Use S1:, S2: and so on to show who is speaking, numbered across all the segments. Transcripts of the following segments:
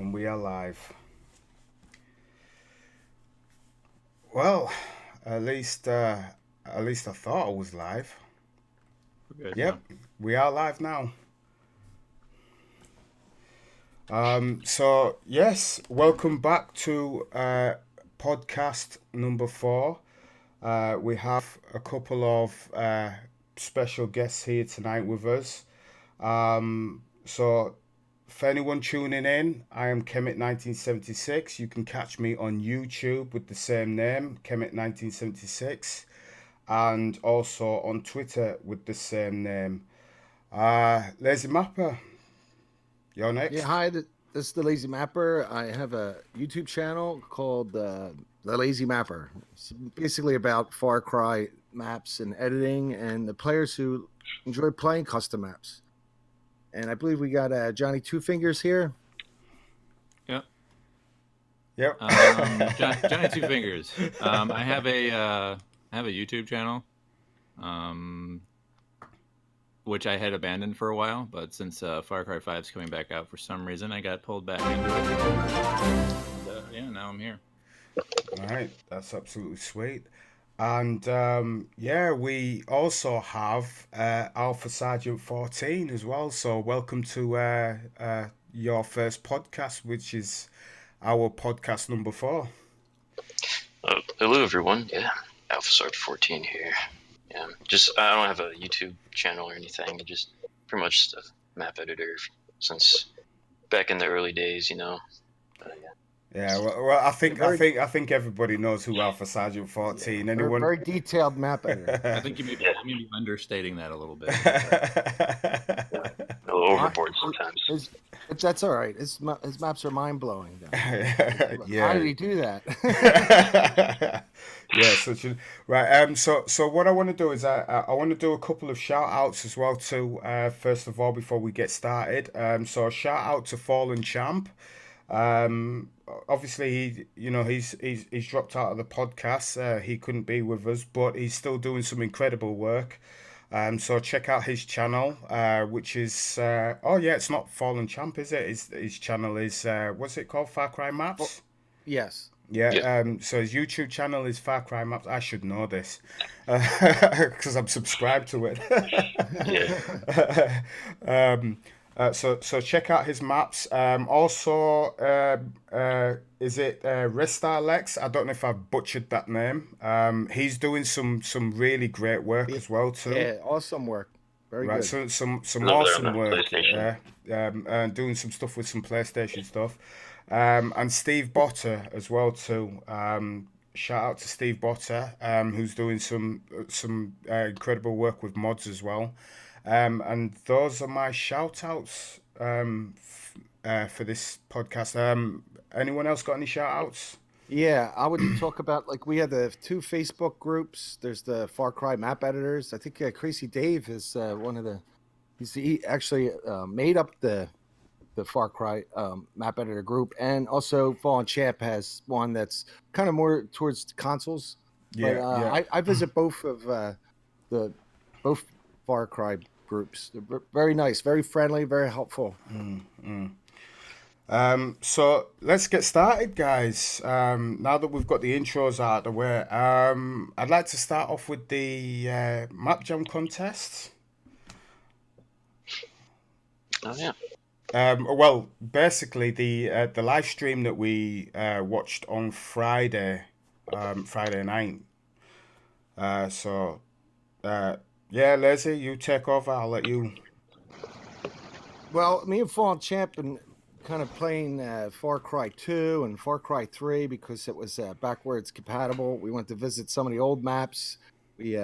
S1: And we are live. Well, at least uh, at least I thought I was live.
S2: We're good now.
S1: Yep, we are live now. So yes, welcome back to podcast number 4. We have a couple of special guests here tonight with us. So for anyone tuning in, I am Kemet1976. You can catch me on YouTube with the same name, Kemet1976, and also on Twitter with the same name. Lazy Mapper, you're
S3: Yeah,
S1: next.
S3: hi. This is the Lazy Mapper. I have a YouTube channel called the Lazy Mapper. It's basically about Far Cry maps and editing, and the players who enjoy playing custom maps. And I believe we got Johnny Two Fingers here.
S2: Yep.
S1: Yep.
S2: Johnny Two Fingers. I have a YouTube channel, um, which I had abandoned for a while, but since Far Cry 5 is coming back out for some reason, I got pulled back into it. And yeah, now I'm here.
S1: All right, that's absolutely sweet. And yeah, we also have Alpha Sergeant 14 as well. So welcome to your first podcast, which is our podcast number 4.
S4: Hello, everyone. Yeah, Alpha Sarge 14 here. Yeah, I don't have a YouTube channel or anything. I just pretty much just a map editor since back in the early days, yeah.
S1: Yeah, well, I
S3: Yeah,
S1: think I think I think everybody knows who Alpha Sergeant
S3: yeah,
S1: 14.
S3: very,
S1: Anyone?
S3: very detailed map editor.
S2: I think you may be understating that a little bit.
S4: A little
S3: I,
S4: overboard sometimes.
S3: that's all right. His maps are mind blowing. How
S1: Yeah.
S3: did he do that?
S1: Yeah, such a right. So what I want to do is I want to do a couple of shout outs as well too. First of all, before we get started, so a shout out to Fallen Champ. Um, Obviously he's dropped out of the podcast. He couldn't be with us, but he's still doing some incredible work. So check out his channel, which is oh yeah, it's not Fallen Champ, is it? His channel is what's it called? Far Cry Maps.
S3: Yes.
S1: Yeah.
S4: Yeah.
S1: So his YouTube channel is Far Cry Maps. I should know this because I'm subscribed to it.
S4: Yeah.
S1: So check out his maps. Also, is it Restar Lex? I don't know if I've butchered that name. He's doing some really great work as well too.
S3: Yeah, awesome work. Very
S1: Right,
S3: good.
S1: so some
S4: He's over there on
S1: awesome
S4: the
S1: work.
S4: PlayStation.
S1: And doing some stuff with some PlayStation stuff. And Steve Botter as well too. Shout out to Steve Botter, who's doing some incredible work with mods as well. And those are my shout outs for this podcast. Anyone else got any shout outs?
S3: Yeah, I would talk about like we have the 2 Facebook groups. There's the Far Cry map editors. I think Crazy Dave is one of the. He actually made up the Far Cry map editor group, and also Fallen Champ has one that's kind of more towards consoles. But
S1: Yeah.
S3: I visit both of the both Far Cry groups. They're very nice, very friendly, very helpful.
S1: So let's get started, guys. Now that we've got the intros out of the way, I'd like to start off with the Map Jam contest.
S4: Oh yeah.
S1: Well, basically the live stream that we watched on Friday, Friday night. So yeah, Leslie, you take over. I'll let you.
S3: Well, me and Fallen Champ and kind of playing Far Cry 2 and Far Cry 3 because it was backwards compatible. We went to visit some of the old maps. We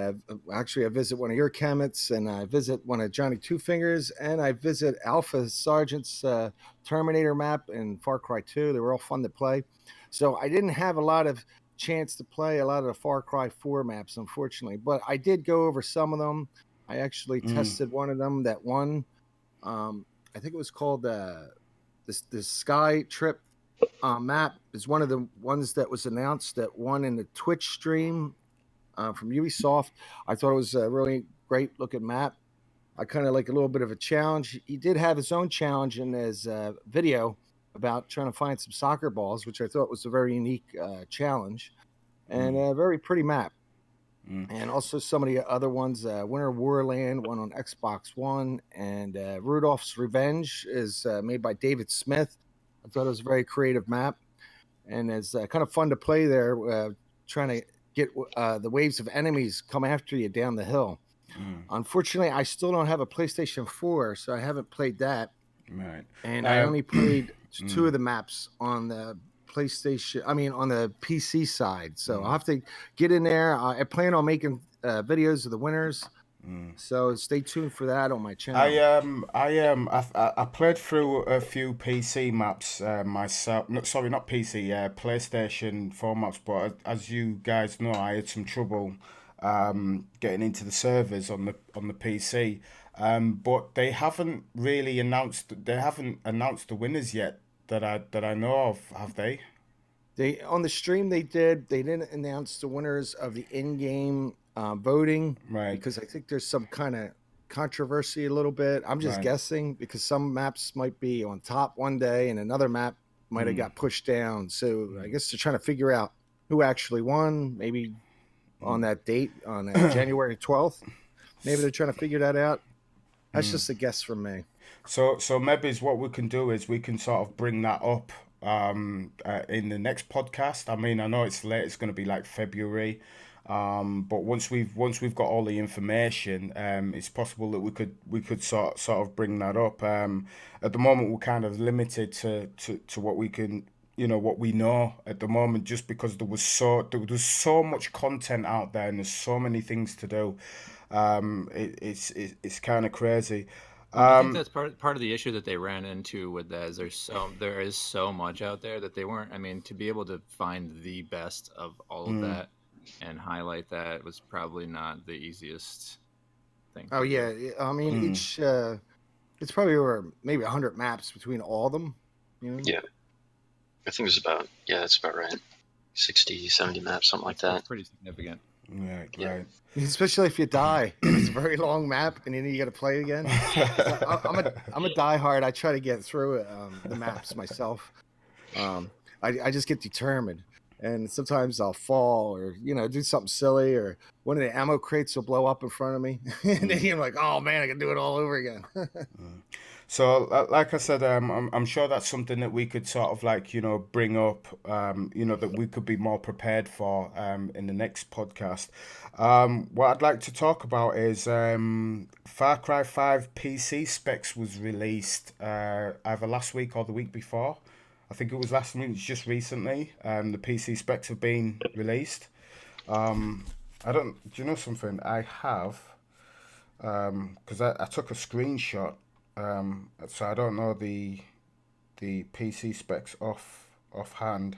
S3: actually I visit one of your chemits, and I visit one of Johnny Two Fingers, and I visit Alpha Sergeant's Terminator map in Far Cry 2. They were all fun to play. So I didn't have a lot of chance to play a lot of the Far Cry 4 maps, unfortunately, but I did go over some of them. I actually tested one of them that won. I think it was called the Sky Trip map is one of the ones that was announced that won in the Twitch stream from Ubisoft. I thought it was a really great looking map. I kind of like a little bit of a challenge. He did have his own challenge in his video about trying to find some soccer balls, which I thought was a very unique challenge and
S1: Mm.
S3: a very pretty map.
S1: Mm.
S3: And also some of the other ones, Winter Warland, one on Xbox One, and Rudolph's Revenge is made by David Smith. I thought it was a very creative map, and it's kind of fun to play there, trying to get the waves of enemies come after you down the hill.
S1: Mm.
S3: Unfortunately, I still don't have a PlayStation 4, so I haven't played that.
S1: Right.
S3: And I only played two
S1: Mm.
S3: of the maps on the PlayStation. I mean, on the PC side. So I'll have to get in there. I plan on making videos of the winners.
S1: Mm.
S3: So stay tuned for that on my channel.
S1: I played through a few PC maps myself. No, sorry, not PC. PlayStation 4 maps. But as you guys know, I had some trouble getting into the servers on the PC. But they haven't really announced. They haven't announced the winners yet that I know of. Have they?
S3: They on the stream they did. They didn't announce the winners of the in-game voting
S1: Right.
S3: because I think there's some kind of controversy a little bit. I'm just
S1: Right.
S3: guessing because some maps might be on top one day and another map might have got pushed down. So I guess they're trying to figure out who actually won. Maybe on that date on January 12th. Maybe they're trying to figure that out. That's just a guess from me.
S1: So maybe what we can do is we can sort of bring that up in the next podcast. I mean, I know it's late; it's going to be like February, but once we've got all the information, it's possible that we could sort of bring that up. At the moment, we're kind of limited to what we can. What we know at the moment, just because there was so much content out there and there's so many things to do. It's kind of crazy.
S2: I think that's part of the issue that they ran into with that is there is so much out there that they weren't. I mean, to be able to find the best of all of that and highlight that was probably not the easiest thing.
S3: Oh
S2: to
S3: yeah,
S2: do.
S3: I mean each it's probably over maybe 100 maps between all of them. You know?
S4: Yeah. I think it's about, that's about right. 60, 70 maps, something like that.
S2: That's pretty significant.
S1: Right,
S4: Yeah.
S1: right.
S3: Especially if you die and it's a very long map and then you got to play again. I'm a diehard. I try to get through the maps myself. I just get determined, and sometimes I'll fall or do something silly, or one of the ammo crates will blow up in front of me, and then you're like, oh man, I can do it all over again.
S1: So, like I said, I'm sure that's something that we could sort of bring up, that we could be more prepared for in the next podcast. What I'd like to talk about is Far Cry 5 PC specs was released either last week or the week before. I think it was last week, just recently. The PC specs have been released. Do you know something? I have, because I took a screenshot. So I don't know the PC specs offhand.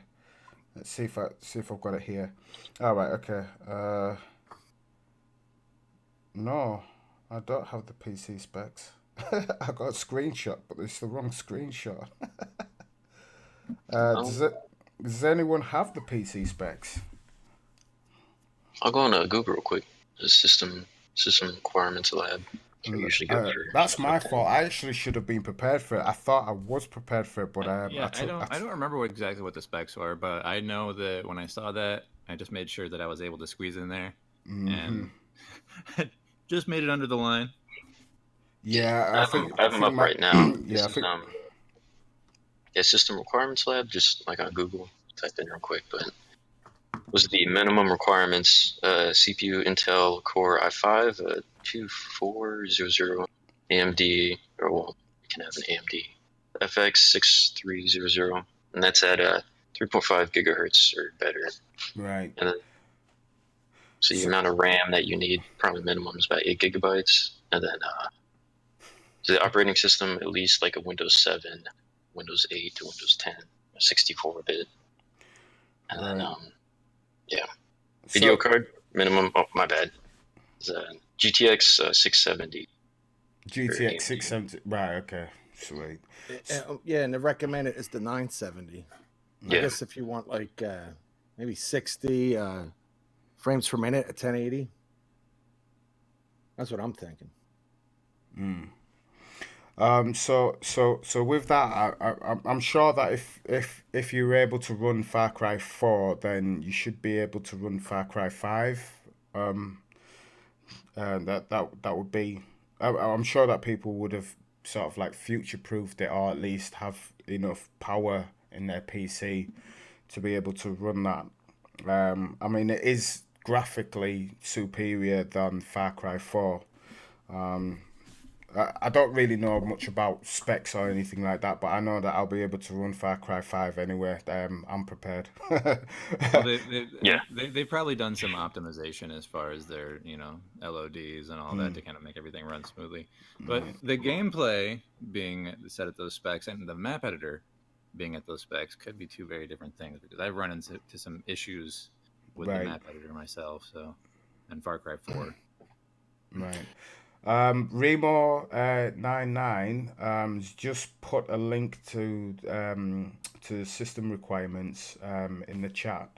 S1: Let's see if I've got it here. All right, okay. No, I don't have the PC specs. I got a screenshot, but it's the wrong screenshot. Does anyone have the PC specs?
S4: I'll go on Google real quick. The system requirements lab. I usually go for
S1: That's
S4: stuff
S1: my
S4: like that.
S1: fault. I actually should have been prepared for it. I thought I was prepared for it, but
S2: I don't remember exactly what the specs were, but I know that when I saw that, I just made sure that I was able to squeeze in there, and just made it under the line.
S1: Yeah,
S4: I have them up right now.
S1: Yeah,
S4: System requirements lab. Just like on Google, type in real quick. But was the minimum requirements: CPU Intel Core i5 2400 AMD, or well, you can have an AMD FX 6300, and that's at 3.5 gigahertz or better.
S1: right.
S4: And then, so the amount of RAM that you need, probably minimum, is about 8 gigabytes. And then so the operating system, at least like a Windows 7, Windows 8 to Windows 10, 64-bit. And then, video card, minimum, my bad, is GTX 670.
S1: GTX 670. Right, okay. Sweet.
S3: Yeah, and the recommended is the 970. I guess if you want like maybe 60 frames per minute at 1080. That's what I'm thinking.
S1: So with that, I'm sure that if you're able to run Far Cry 4, then you should be able to run Far Cry 5. Um, that would be. I'm sure that people would have sort of like future-proofed it, or at least have enough power in their PC to be able to run that. I mean, it is graphically superior than Far Cry 4. Um, I don't really know much about specs or anything like that, but I know that I'll be able to run Far Cry 5 anyway. I'm prepared.
S2: Well, they
S4: Yeah.
S2: they've probably done some optimization as far as their LODs and all that to kind of make everything run smoothly. But
S1: Right.
S2: the gameplay being set at those specs and the map editor being at those specs could be two very different things because I've run into some issues with the
S1: Right.
S2: map editor myself. So, and Far Cry 4.
S1: Right. Remo 99 has just put a link to system requirements in the chat.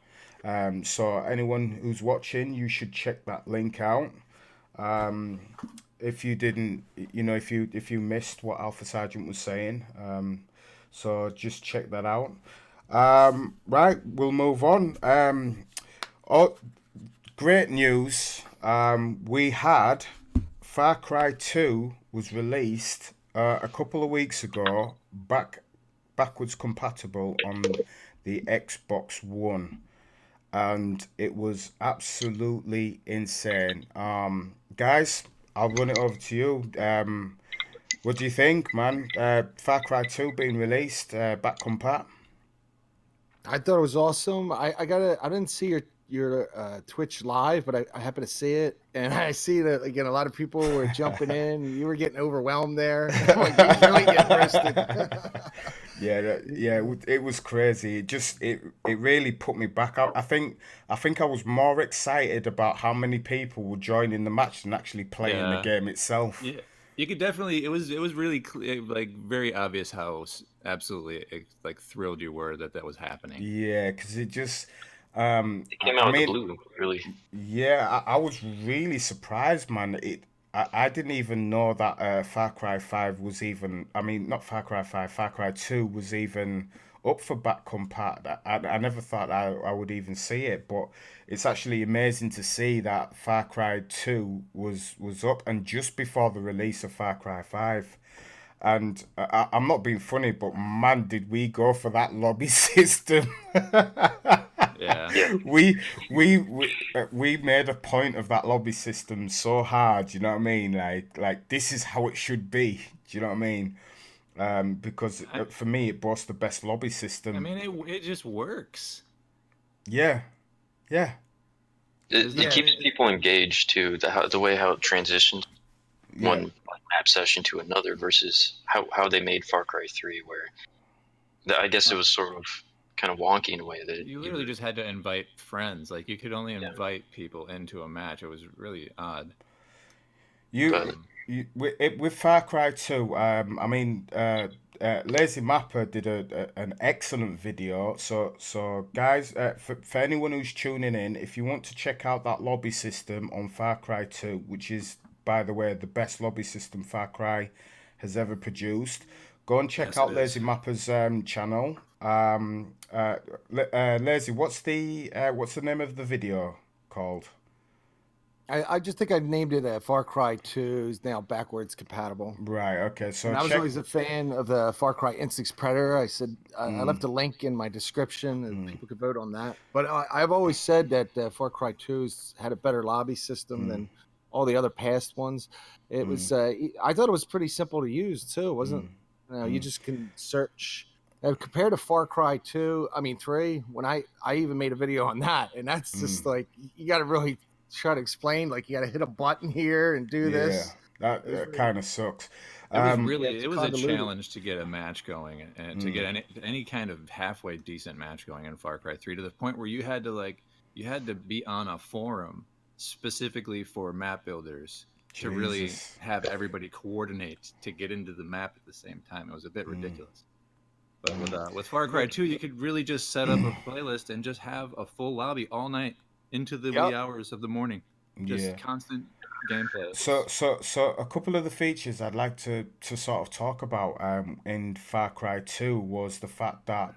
S1: So anyone who's watching, you should check that link out. Um, if you didn't, if you missed what Alpha Sergeant was saying, so just check that out. Right, we'll move on. Oh, great news. We had Far Cry 2 was released a couple of weeks ago, backwards compatible on the Xbox One, and it was absolutely insane. Guys, I'll run it over to you. What do you think, man? Far Cry 2 being released, back compat?
S3: I thought it was awesome. I didn't see your Twitch live, but I happened to see it, and I see that again. A lot of people were jumping in. You were getting overwhelmed there. Like, you really getting roasted.
S1: It was crazy. It really put me back out. I think I was more excited about how many people were joining the match than actually playing the
S2: Yeah.
S1: game itself.
S2: Yeah, you could definitely. It was really like very obvious how absolutely like thrilled you were that was happening.
S1: Yeah, because it just,
S4: It came out of the blue, really.
S1: yeah, I was really surprised, man. I didn't even know that Far Cry 5 was even, I mean, not Far Cry 5, Far Cry 2 was even up for back compat. I never thought I would even see it, but it's actually amazing to see that Far Cry 2 was up and just before the release of Far Cry 5. And I'm not being funny, but man, did we go for that lobby system?
S2: Yeah.
S4: Yeah.
S1: we made a point of that lobby system so hard. You know what I mean? Like this is how it should be. Do you know what I mean? Because for me, it boasts the best lobby system.
S2: I mean, it just works.
S1: Yeah, yeah,
S4: It keeps people engaged too. The way how it transitions
S1: yeah.
S4: one map session to another versus how they made Far Cry 3, where I guess it was sort of kind of wonky in a way that
S2: You literally just had to invite friends. Like you could only invite people into a match. It was really odd.
S1: You with Far Cry 2, I mean, Lazy Mapper did an excellent video. So guys, for anyone who's tuning in, if you want to check out that lobby system on Far Cry 2, which is, by the way, the best lobby system Far Cry has ever produced, go and check
S2: Yes,
S1: out
S2: it
S1: Lazy
S2: is.
S1: Mapper's channel. Lazy, what's the name of the video called?
S3: I just think I named it Far Cry 2 is now backwards compatible.
S1: Right. Okay. So
S3: And I was
S1: check.
S3: always a fan of the Far Cry Instincts Predator. I said I left a link in my description, and people could vote on that. But I've always said that Far Cry 2's had a better lobby system than all the other past ones. It was I thought it was pretty simple to use too. It wasn't you just can search. Compared to Far Cry 2, I mean 3, when I even made a video on that, and that's just like you got to really try to explain. Like you got to hit a button here and do this.
S1: That kind of sucks.
S2: It was
S3: it's
S2: it was a
S3: convoluted.
S2: challenge to get a match going and to get any kind of halfway decent match going in Far Cry 3 to the point where you had to be on a forum specifically for map builders to really
S1: Jesus.
S2: have everybody coordinate to get into the map at the same time. It was a bit ridiculous. But with Far Cry 2, you could really just set up a playlist and just have a full lobby all night into the wee hours of the morning.
S1: Yeah.
S2: just constant gameplay.
S1: So a couple of the features I'd like to sort of talk about in Far Cry 2 was the fact that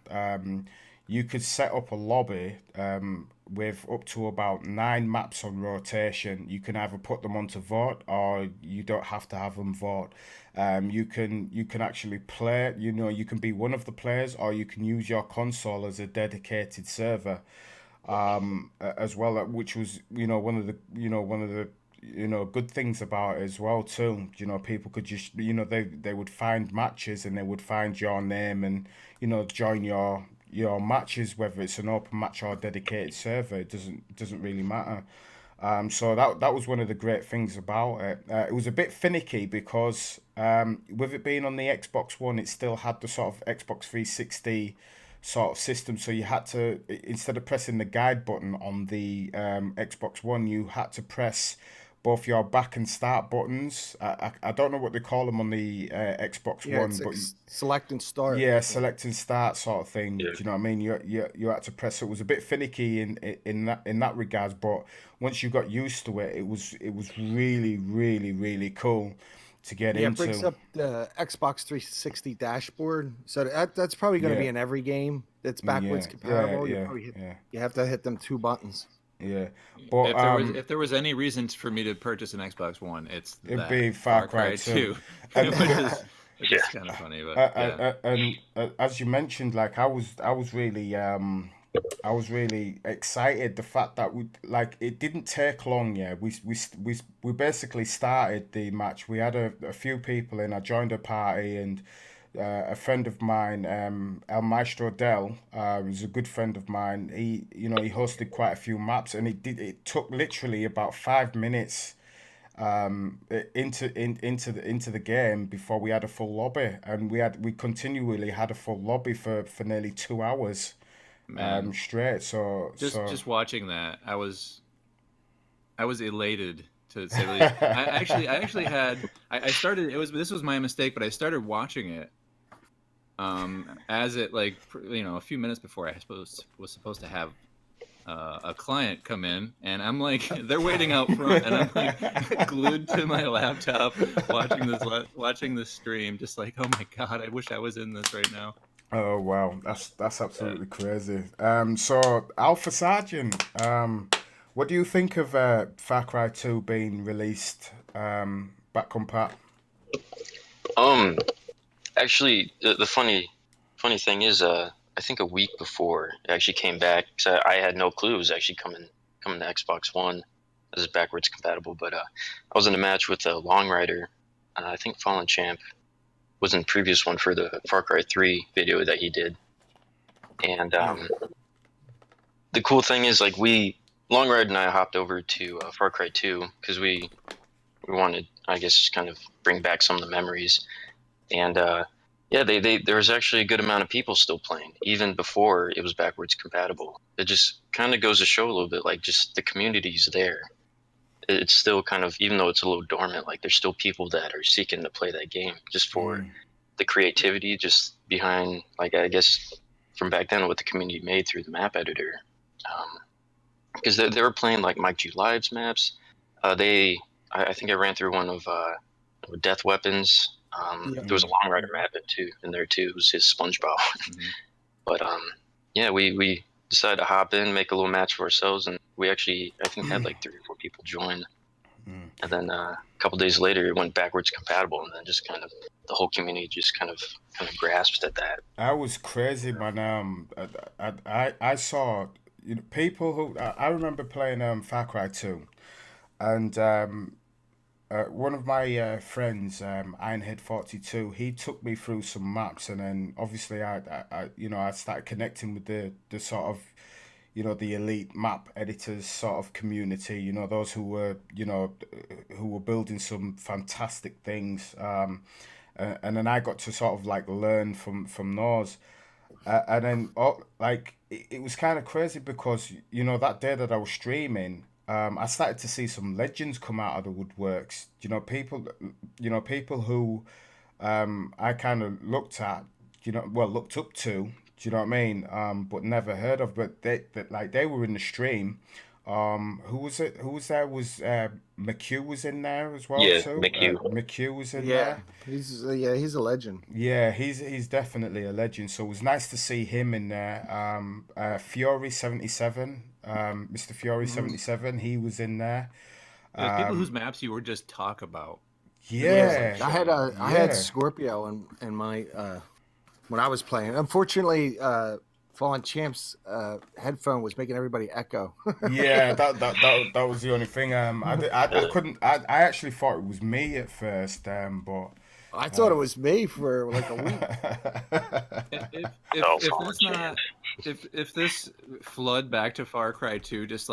S1: you could set up a lobby with up to about 9 maps on rotation. You can either put them onto vote or you don't have to have them vote. You can actually play, you can be one of the players or you can use your console as a dedicated server as well, which was one of the good things about it as well too. People could just they would find matches and they would find your name and join your matches, whether it's an open match or a dedicated server. It doesn't really matter. So that was one of the great things about it. It was a bit finicky because with it being on the Xbox One, it still had the sort of Xbox 360 sort of system. So you had to, instead of pressing the guide button on the Xbox One, you had to press both your back and start buttons. I don't know what they call them on the Xbox
S3: Yeah,
S1: One,
S3: it's
S1: but
S3: like select and start.
S1: yeah, select and start sort of thing. Do
S4: Yeah.
S1: you know what I mean? You had to press. It was a bit finicky in that regards, but once you got used to it, it was really really really cool to get
S3: Yeah, it brings
S1: into.
S3: up the Xbox 360 dashboard. So that's probably going to be
S1: Yeah,
S3: in every game that's backwards
S1: yeah, yeah,
S3: compatible.
S1: yeah,
S3: You
S1: yeah,
S3: have to hit them 2 buttons.
S1: yeah. But
S2: If there was any reason for me to purchase an Xbox One, it's
S1: it'd
S2: that
S1: be Far
S2: Far
S1: Cry
S2: Cry
S1: 2,
S2: 2,
S1: and
S2: which
S4: Yeah.
S2: is kind of funny, but yeah.
S1: as you mentioned, like I was really excited. The fact that it didn't take long. Yeah, we basically started the match. We had a few people in. I joined a party and. A friend of mine, El Maestro Del, is a good friend of mine. He hosted quite a few maps, and it took literally about 5 minutes into the game before we had a full lobby, and we continually had a full lobby for nearly 2 hours
S2: Man,
S1: straight. So
S2: just watching that, I was elated to say the least. I actually had I started it was this was my mistake, but I started watching it as it a few minutes before I suppose was supposed to have a client come in, and I'm like, they're waiting out front, and I'm like glued to my laptop watching this stream, just like, oh my god, I wish I was in this right now.
S1: oh wow, that's
S2: Yeah.
S1: absolutely crazy. So Alpha Sergeant, what do you think of Far Cry 2 being released back compat?
S4: Um, Actually, the funny thing is, I think a week before it actually came back, because I had no clue it was actually coming to Xbox One. This is backwards compatible, but I was in a match with a Long Rider. I think Fallen Champ was in the previous one for the Far Cry 3 video that he did, and the cool thing is, like, Long Rider and I hopped over to Far Cry 2 because we wanted, I guess, kind of bring back some of the memories. And yeah, they there was actually a good amount of people still playing even before it was backwards compatible. It just kind of goes to show a little bit, like, just the community's there. It's still kind of, even though it's a little dormant, like, there's still people that are seeking to play that game just for
S1: Mm,
S4: the creativity just behind, like, I guess from back then what the community made through the map editor. Because they were playing like Mike G Live's maps. I think I ran through one of Death Weapons.
S3: Yeah.
S4: There was a
S1: mm,
S4: Long Rider map in there too. It was his SpongeBob.
S2: Hmm.
S4: But yeah, we decided to hop in, make a little match for ourselves, and we actually, I think, had like 3 or 4 people join.
S1: mm.
S4: And then a couple days later, it went backwards compatible, and then just kind of the whole community just kind of grasped at that.
S1: I was crazy, man. I saw people who I remember playing Far Cry 2, and one of my friends, Ironhead 42, he took me through some maps, and then obviously I started connecting with the sort of the elite map editors sort of community. Those who were building some fantastic things. And then I got to sort of like learn from those. And then, it was kind of crazy because that day that I was streaming, I started to see some legends come out of the woodworks. People who I kind of looked at, looked up to. Do you know what I mean? But never heard of. But they were in the stream, Who was it? Who was there? Was McHugh was in there as well
S4: Yeah,
S1: too?
S4: McHugh.
S1: McHugh was in
S3: Yeah,
S1: there.
S3: he's a legend.
S1: Yeah, he's definitely a legend. So it was nice to see him in there. Fury 77, Mr. Fury
S3: Hmm.
S1: 77, he was in there.
S2: There's people
S1: Um,
S2: whose maps you would just talk about. It was just like
S1: yeah,
S2: showing.
S3: I had
S1: yeah,
S3: Scorpio in my when I was playing. Unfortunately, Fallen Champs headphone was making everybody echo.
S1: yeah. That was the only thing. I
S4: Uh,
S1: couldn't. I actually thought it was me at first. But
S3: I thought it
S1: uh,
S3: was me for like a week.
S2: If
S4: oh, Fallen
S2: this
S4: Champs.
S2: not if this flood back to Far Cry 2 just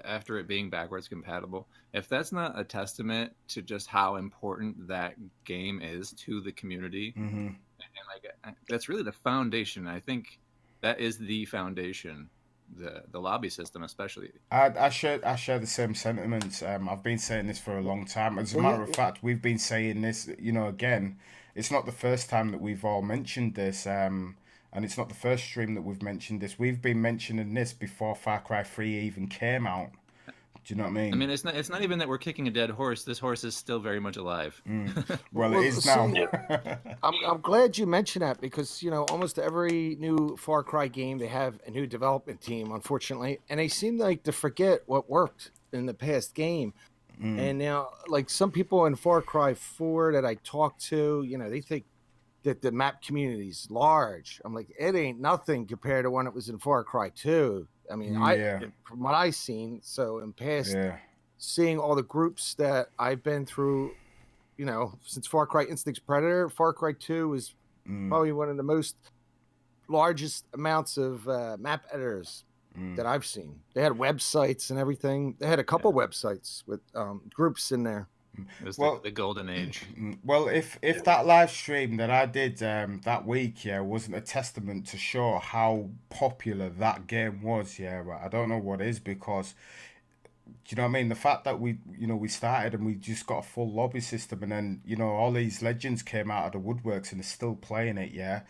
S2: after it being backwards compatible, if that's not a testament to just how important that game is to the community,
S1: mhm.
S2: and that's really the foundation. I think that is the foundation, the lobby system especially.
S1: I share the same sentiments. I've been saying this for a long time. As a
S3: Well,
S1: matter of fact, we've been saying this. Again, it's not the first time that we've all mentioned this. And it's not the first stream that we've mentioned this. We've been mentioning this before Far Cry 3 even came out. Do you know what I
S2: I
S1: mean?
S2: mean, it's not even that we're kicking a dead horse. This horse is still very much alive.
S1: Well, it is now.
S3: see, I'm glad you mentioned that because almost every new Far Cry game they have a new development team, unfortunately, and they seem like to forget what worked in the past game. And now, like some people in Far Cry 4 that I talk to, they think that the map community is large. I'm like, it ain't nothing compared to when it was in Far Cry 2. I mean,
S1: Yeah,
S3: from what I've seen, so in past
S1: yeah.
S3: seeing all the groups that I've been through, since Far Cry Instincts Predator, Far Cry 2 is probably one of the most largest amounts of map editors that I've seen. They had websites and everything. They had a couple websites with groups in there.
S2: It was
S1: Well,
S2: the golden age.
S1: well, if that live stream that I did that week, yeah, wasn't a testament to show how popular that game was, yeah, I don't know what is because do you know what I mean? The fact that we started and we just got a full lobby system, and then all these legends came out of the woodworks and are still playing it. Yeah,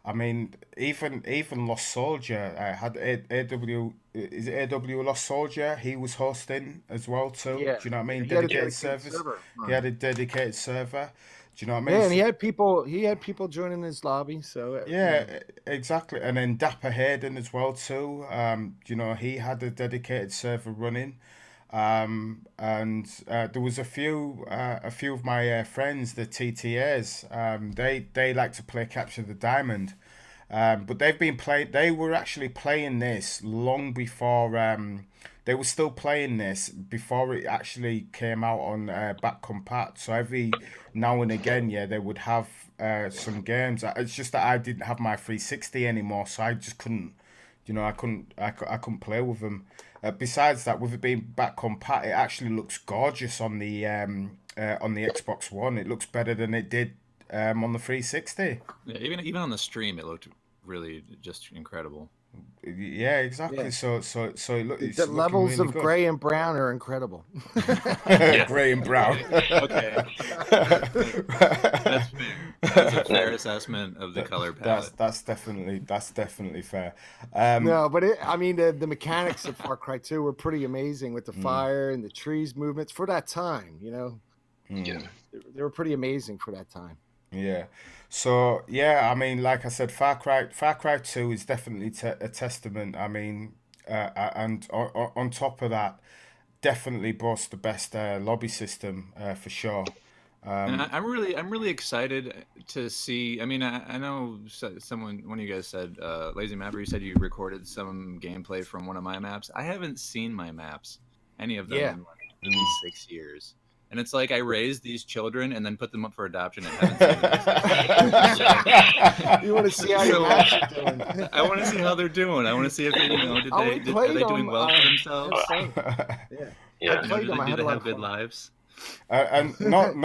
S1: I mean, even Lost Soldier had AW. Is it AW Lost Soldier? He was hosting as well too.
S3: Yeah,
S1: Do you know what I mean?
S3: he had a
S1: Dedicated
S3: dedicated
S1: servers.
S3: server.
S1: He had a dedicated server. Do you know what I mean?
S3: Yeah, and he had people. He had people joining his lobby. So
S1: Yeah, exactly. And then Dapper Hayden as well too. He had a dedicated server running. And there was a few of my friends, the TTAs. They like to play Capture the Diamond, but They were actually playing this long before. They were still playing this before it actually came out on Back Compat. So every now and again, yeah, they would have some games. It's just that I didn't have my 360 anymore, so I just couldn't. I couldn't play with them. Besides that, with it being back compat, it actually looks gorgeous on the Xbox One. It looks better than it did on the 360.
S2: Yeah, even on the stream, it looked really just incredible.
S1: Yeah,
S3: yeah,
S1: exactly. So
S3: the
S1: it's looking
S3: levels
S1: really
S3: of
S1: good.
S3: gray and brown are incredible.
S4: Yeah.
S1: Gray and brown.
S2: Okay, that's fair. That's a fair assessment of the color
S1: That's
S2: palette.
S1: definitely fair.
S3: No, but I mean, the mechanics of Far Cry 2 were pretty amazing with the fire and the trees movements for that time.
S4: Yeah.
S3: They were pretty amazing for that time.
S1: Yeah. So yeah, I mean, like I said, Far Cry 2 is definitely a testament. I mean, and on top of that, definitely boasts the best lobby system for sure.
S2: And I'm really excited to see. I mean, I know one of you guys said, Lazy Mapper, you said you recorded some gameplay from one of my maps. I haven't seen my maps, any of them,
S3: Yeah.
S2: in like at least 6 years. And it's like I raised these children and then put them up for adoption and haven't seen them.
S3: You want to see how your
S2: So
S3: maps are doing?
S2: I want to see how they're doing. I want to see if they,
S3: Oh, we
S2: are
S3: played
S2: they doing
S3: them.
S2: well for
S3: I
S2: themselves?
S3: had fun. Yeah,
S4: Yeah.
S3: I played them. I
S2: Do
S3: had
S2: they
S3: a lot
S2: have
S3: of
S2: good
S3: fun.
S2: lives?
S1: And not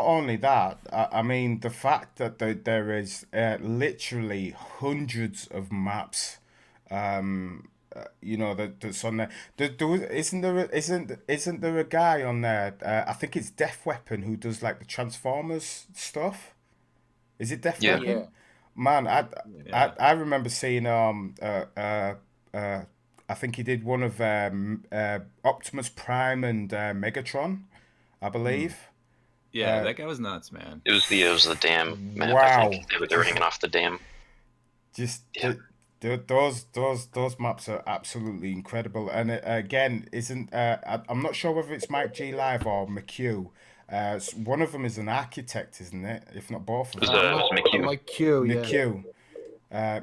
S1: only that, I mean the fact that there is literally hundreds of maps, that's on there. Isn't there a guy on there? I think it's Death Weapon who does like the Transformers stuff. Is it Death
S4: Yeah.
S1: Weapon?
S3: Yeah.
S1: Man, I
S2: Yeah.
S1: I remember seeing uh I think he did one of Optimus Prime and Megatron, I believe.
S2: Yeah, that guy was nuts, man.
S4: It was the dam map. I
S1: Wow.
S4: think they were hanging off the dam.
S1: Just
S4: Yeah.
S1: those maps are absolutely incredible. And again, isn't I'm not sure whether it's Mike G Live or McHugh. One of them is an architect, isn't it? If not both of
S4: It was,
S1: them.
S4: it was McHugh.
S3: Mike Q, yeah.
S1: McHugh.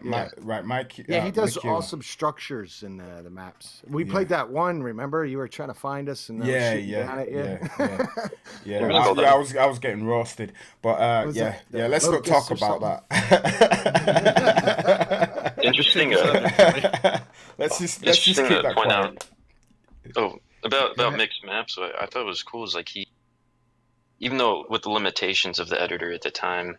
S1: Mike, Mike.
S3: Yeah, he does
S1: McHugh.
S3: awesome structures in the maps. We played that one. Remember, you were trying to find us, and I was shooting down at you.
S1: Yeah.
S4: was it called?
S1: I was getting roasted, but
S3: it the
S1: Let's not
S3: Locust
S1: talk
S3: or
S1: about that.
S4: Interesting.
S1: Let's just
S4: Interesting
S1: keep
S4: to
S1: that
S4: point
S1: quiet.
S4: out. Oh, about
S3: ahead.
S4: mixed maps. What I thought was cool is like even though with the limitations of the editor at the time,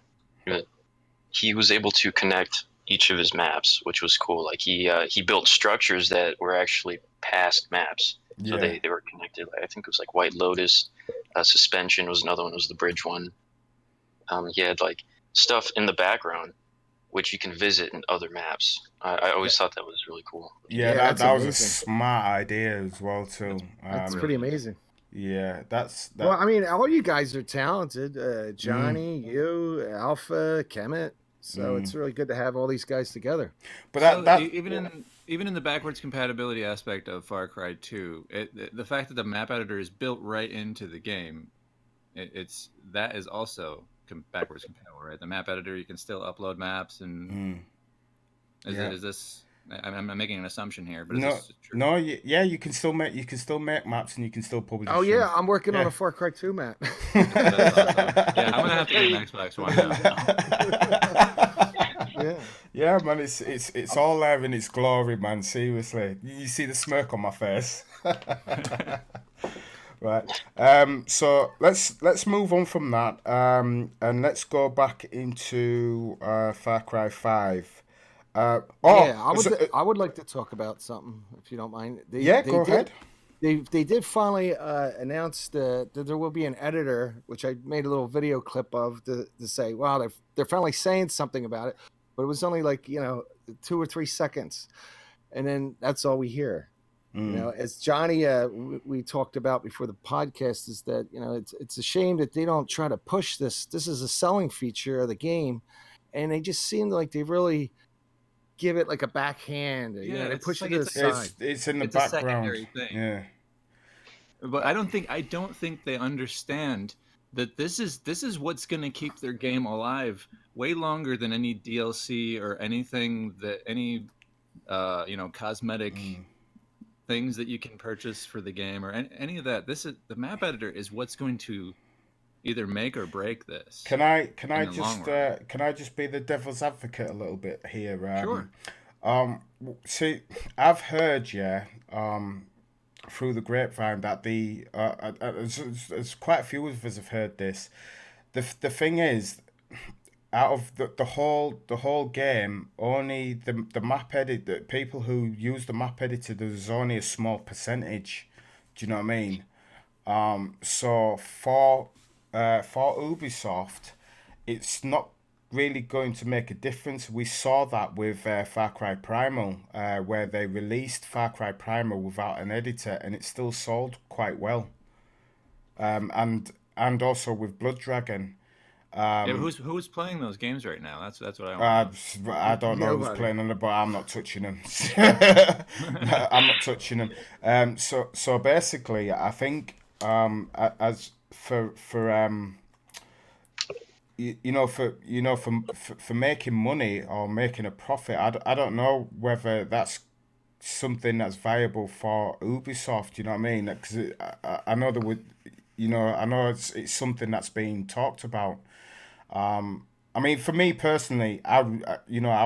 S4: he was able to connect each of his maps, which was cool. Like he built structures that were actually past maps, so they were connected. I think it was like White Lotus, Suspension was another one. It was the bridge one. He had like stuff in the background which you can visit in other maps. I always thought that was really cool.
S1: Yeah,
S3: that's
S1: that was a
S3: amazing.
S1: smart idea as well too.
S3: That's pretty amazing.
S1: Yeah, that.
S3: Well, I mean, all you guys are talented. Johnny, you, Alpha, Kemet. So it's really good to have all these guys together.
S1: But
S2: Even in the backwards compatibility aspect of Far Cry 2, the fact that the map editor is built right into the game, that is also backwards compatible, right? The map editor, you can still upload maps, and is this? I'm making an assumption here, but is this true?
S1: No, yeah, you can still make maps and you can still publish.
S3: Oh yeah, I'm working on a Far Cry 2 map.
S2: That's awesome. Yeah, I'm gonna have to get an Xbox One now.
S1: Yeah, man, it's all there in its glory, man. Seriously, you see the smirk on my face. Right. So let's move on from that. And let's go back into Far Cry 5.
S3: I would like to talk about something, if you don't mind.
S1: Go ahead.
S3: They did finally announce that there will be an editor, which I made a little video clip of to say, wow, they're finally saying something about it. But it was only like 2 or 3 seconds, and then that's all we hear. As Johnny we talked about before the podcast, is that it's a shame that they don't try to push this. This is a selling feature of the game, and they just seem like they really give it like a backhand. They push it aside.
S1: It's in the
S2: A
S1: background.
S2: secondary thing.
S1: Yeah.
S2: But I don't think they understand that this is what's going to keep their game alive way longer than any DLC or anything that any cosmetic things that you can purchase for the game or any of that. The map editor is what's going to either make or break this.
S1: Can I just be the devil's advocate a little bit here?
S2: Sure.
S1: See, I've heard through the grapevine that there's quite a few of us have heard this. The thing is, out of the whole game, only the map edit, the people who use the map editor, there's only a small percentage. Do you know what I mean? So for Ubisoft, it's not really going to make a difference. We saw that with Far Cry Primal, where they released Far Cry Primal without an editor, and it still sold quite well. And also with Blood Dragon.
S2: Who's playing those games right now? That's what I want.
S1: I don't know who's playing on it, but I'm not touching them. I'm not touching them. So basically, I think as for making money or making a profit, I don't know whether that's something that's viable for Ubisoft. You know what I mean? Because I know there would, I know it's something that's being talked about. I mean, for me personally, I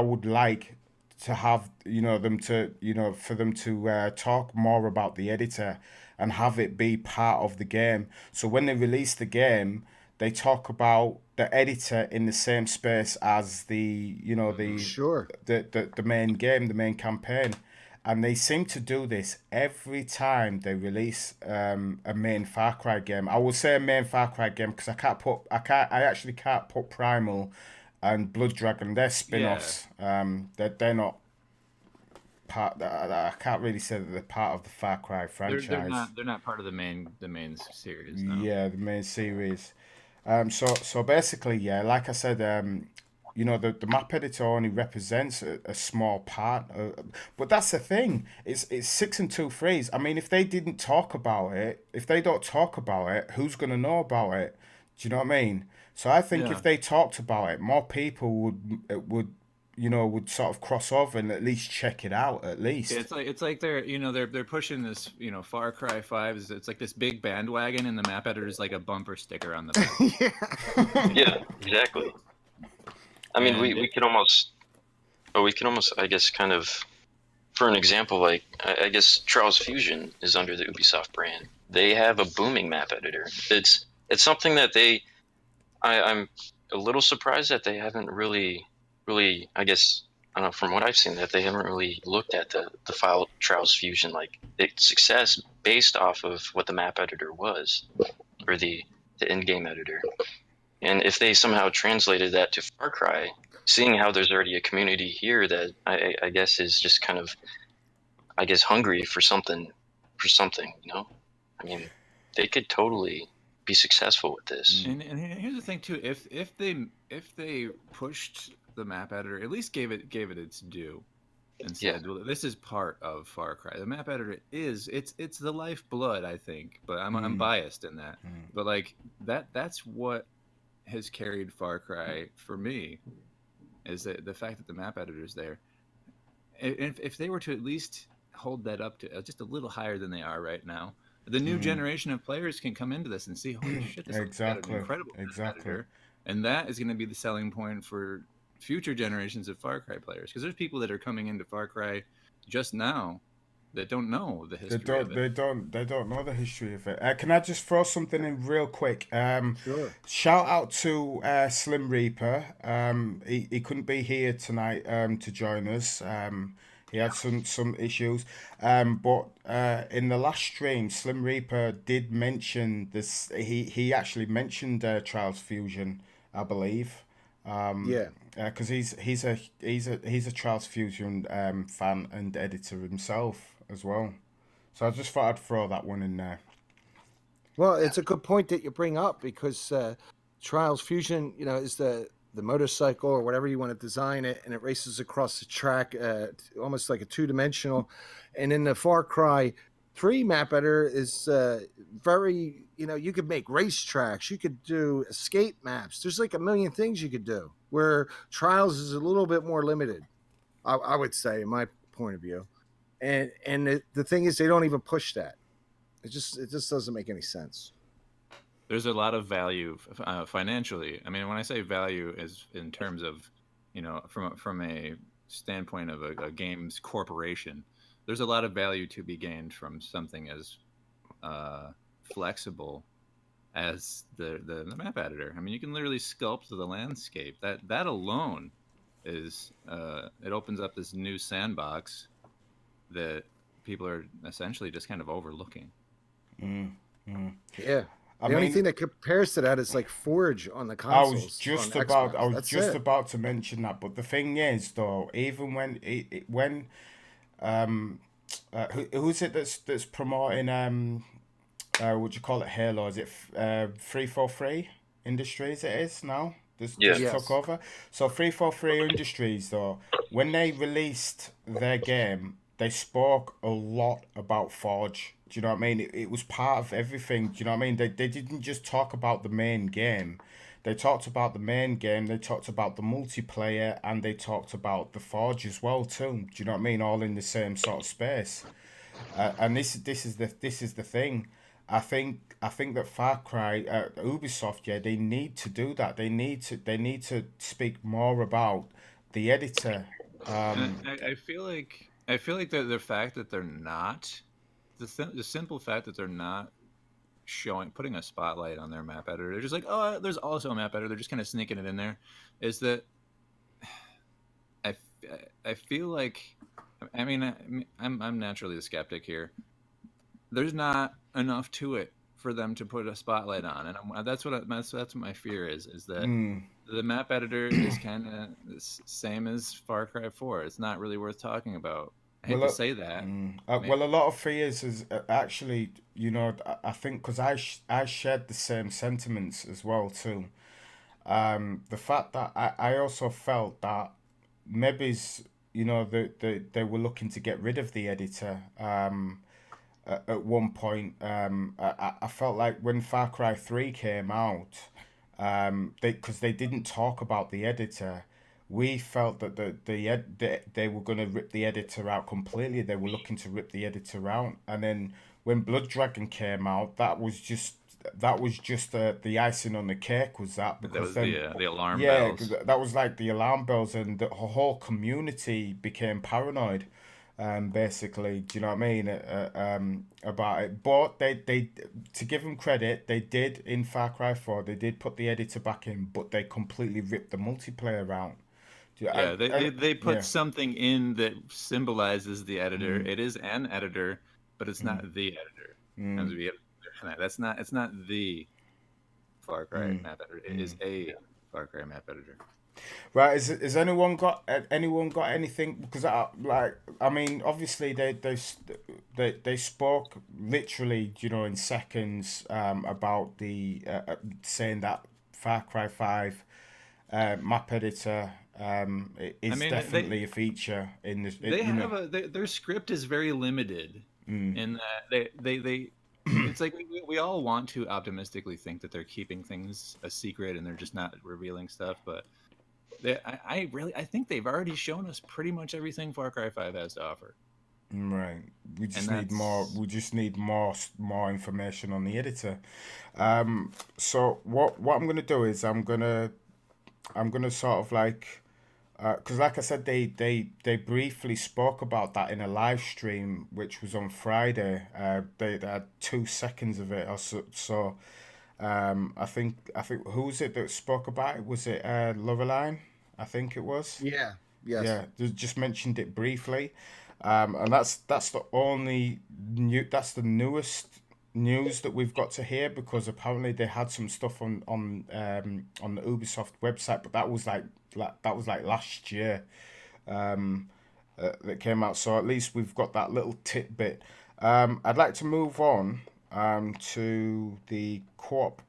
S1: would like to have them to for them to talk more about the editor and have it be part of the game. So when they release the game, they talk about the editor in the same space as the main game, the main campaign. And they seem to do this every time they release a main Far Cry game. I will say a main Far Cry game because I actually can't put Primal and Blood Dragon. They're spin-offs. They're not part. I can't really say that they're part of the Far Cry franchise.
S2: They're not part of the main series, no.
S1: Yeah, the main series. So basically, yeah, like I said, the map editor only represents a small part, but that's the thing. It's 6 and 2 threes. I mean, if they didn't talk about it, if they don't talk about it, who's gonna know about it? Do you know what I mean? So I think
S2: Yeah.
S1: if they talked about it, more people would sort of cross over and at least check it out at least.
S2: It's like they're pushing this, Far Cry 5 is it's like this big bandwagon, and the map editor is like a bumper sticker on the back.
S3: Yeah.
S4: Yeah, exactly. I mean,
S2: And
S4: we can almost, I guess, kind of, for an example, like I guess Trials Fusion is under the Ubisoft brand. They have a booming map editor. It's something that I'm a little surprised that they haven't really, I guess, I don't know, from what I've seen, that they haven't really looked at the file Trials Fusion, like its success based off of what the map editor was, or the in-game editor. And if they somehow translated that to Far Cry, seeing how there's already a community here that I guess is just kind of, I guess, hungry for something, I mean, they could totally be successful with this.
S2: and here's the thing too, if they pushed the map editor, at least gave it its due, and said, well, this is part of Far Cry. The map editor it's the lifeblood, I think, but I'm biased in that. But like that's what has carried Far Cry for me, is that the fact that the map editor is there. If they were to at least hold that up to just a little higher than they are right now, the new generation of players can come into this and see, holy shit, this is an incredible map editor, and that is going to be the selling point for future generations of Far Cry players, because there's people that are coming into Far Cry just now that don't know the history of it.
S1: They don't know the history of it. Can I just throw something in real quick?
S3: Sure.
S1: Shout out to Slim Reaper. He couldn't be here tonight to join us. He had some issues. But in the last stream, Slim Reaper did mention this. He actually mentioned Trials Fusion, I believe.
S3: Yeah.
S1: Because he's a Trials Fusion fan and editor himself as well. So I just thought I'd throw that one in there.
S3: Well, it's a good point that you bring up, because Trials Fusion, is the motorcycle or whatever you want to design it, and it races across the track, almost like a two-dimensional. And in the Far Cry 3 map editor is very, you could make racetracks, you could do escape maps. There's like a million things you could do, where Trials is a little bit more limited, I would say, in my point of view. And the thing is, they don't even push that. It just doesn't make any sense.
S2: There's a lot of value financially. I mean, when I say value, is in terms of, from a standpoint of a game's corporation, there's a lot of value to be gained from something as flexible as the map editor. I mean, you can literally sculpt the landscape. That alone is it opens up this new sandbox that people are essentially just kind of overlooking.
S3: Yeah. The only thing that compares to that is like Forge on the consoles.
S1: I was just about to mention that, but the thing is, though, even when who's it that's promoting what do you call it, Halo? Is it 343 Industries? It is now. This took over. So 343 Industries, though, when they released their game, they spoke a lot about Forge. Do you know what I mean? It was part of everything. Do you know what I mean? They didn't just talk about the main game. They talked about the main game. They talked about the multiplayer, and they talked about the Forge as well too. Do you know what I mean? All in the same sort of space. And this is the thing. I think that Far Cry, Ubisoft, they need to do that. They need to speak more about the editor.
S2: I feel like the fact that they're not. The simple fact that they're not putting a spotlight on their map editor, they're just like, oh, there's also a map editor, they're just kind of sneaking it in there, is that I feel like, I mean, I'm naturally the skeptic here. There's not enough to it for them to put a spotlight on, and that's what my fear is that the map editor is kind of the same as Far Cry 4. It's not really worth talking about I hate
S1: Well,
S2: to say that.
S1: well, a lot of fears is actually, I think because I shared the same sentiments as well too. The fact that I also felt that maybe's, they were looking to get rid of the editor. At one point, I felt like when Far Cry 3 came out, because they didn't talk about the editor, we felt that they were going to rip the editor out completely. They were looking to rip the editor out, and then when Blood Dragon came out, that was just the icing on the cake. Was that
S2: That
S1: because
S2: was
S1: then
S2: the alarm
S1: yeah, 'cause
S2: bells.
S1: that was like the alarm bells, and the whole community became paranoid. Basically, do you know what I mean? About it, but they to give them credit, they did in Far Cry 4. They did put the editor back in, but they completely ripped the multiplayer out.
S2: Yeah, they put
S1: Yeah,
S2: something in that symbolizes the editor.
S1: mm,
S2: It is an editor, but it's
S1: mm,
S2: not the editor. And
S1: mm,
S2: that's not it's not the Far Cry
S1: mm,
S2: map editor. It is
S1: mm.
S2: a Far Cry map editor.
S1: Right? Is anyone got anything? Because I mean, obviously they spoke literally, in seconds, about the saying that Far Cry 5 map editor
S2: I
S1: is
S2: mean,
S1: definitely a feature in this.
S2: they have their script is very limited
S1: Mm,
S2: in that they it's like we all want to optimistically think that they're keeping things a secret and they're just not revealing stuff, but I think they've already shown us pretty much everything Far Cry 5 has to offer.
S1: right. We
S2: And
S1: just need more.
S2: that's
S1: We just need more information on the editor. So what I'm gonna do is I'm gonna sort of like, because like I said, they briefly spoke about that in a live stream which was on Friday. They had 2 seconds of it or so. I think who was it that spoke about it? Was it Loreline? I think it was.
S3: Yeah. Yes.
S1: Yeah, they just mentioned it briefly, and that's the only that's the newest news that we've got to hear, because apparently they had some stuff on the Ubisoft website, but that was like last year, that came out. So at least we've got that little tidbit. I'd like to move on to the co-op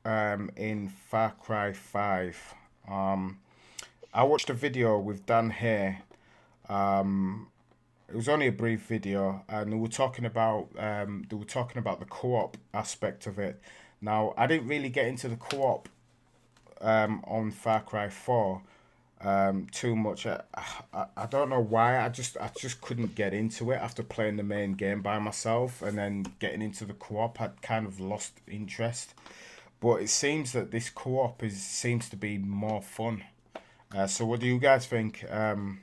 S1: in Far Cry 5. Um, I watched a video with Dan here. It was only a brief video, and they were talking about the co-op aspect of it. Now, I didn't really get into the co-op on Far Cry 4 too much. I don't know why. I just couldn't get into it after playing the main game by myself, and then getting into the co-op. I'd kind of lost interest. But it seems that this co-op seems to be more fun. So what do you guys think?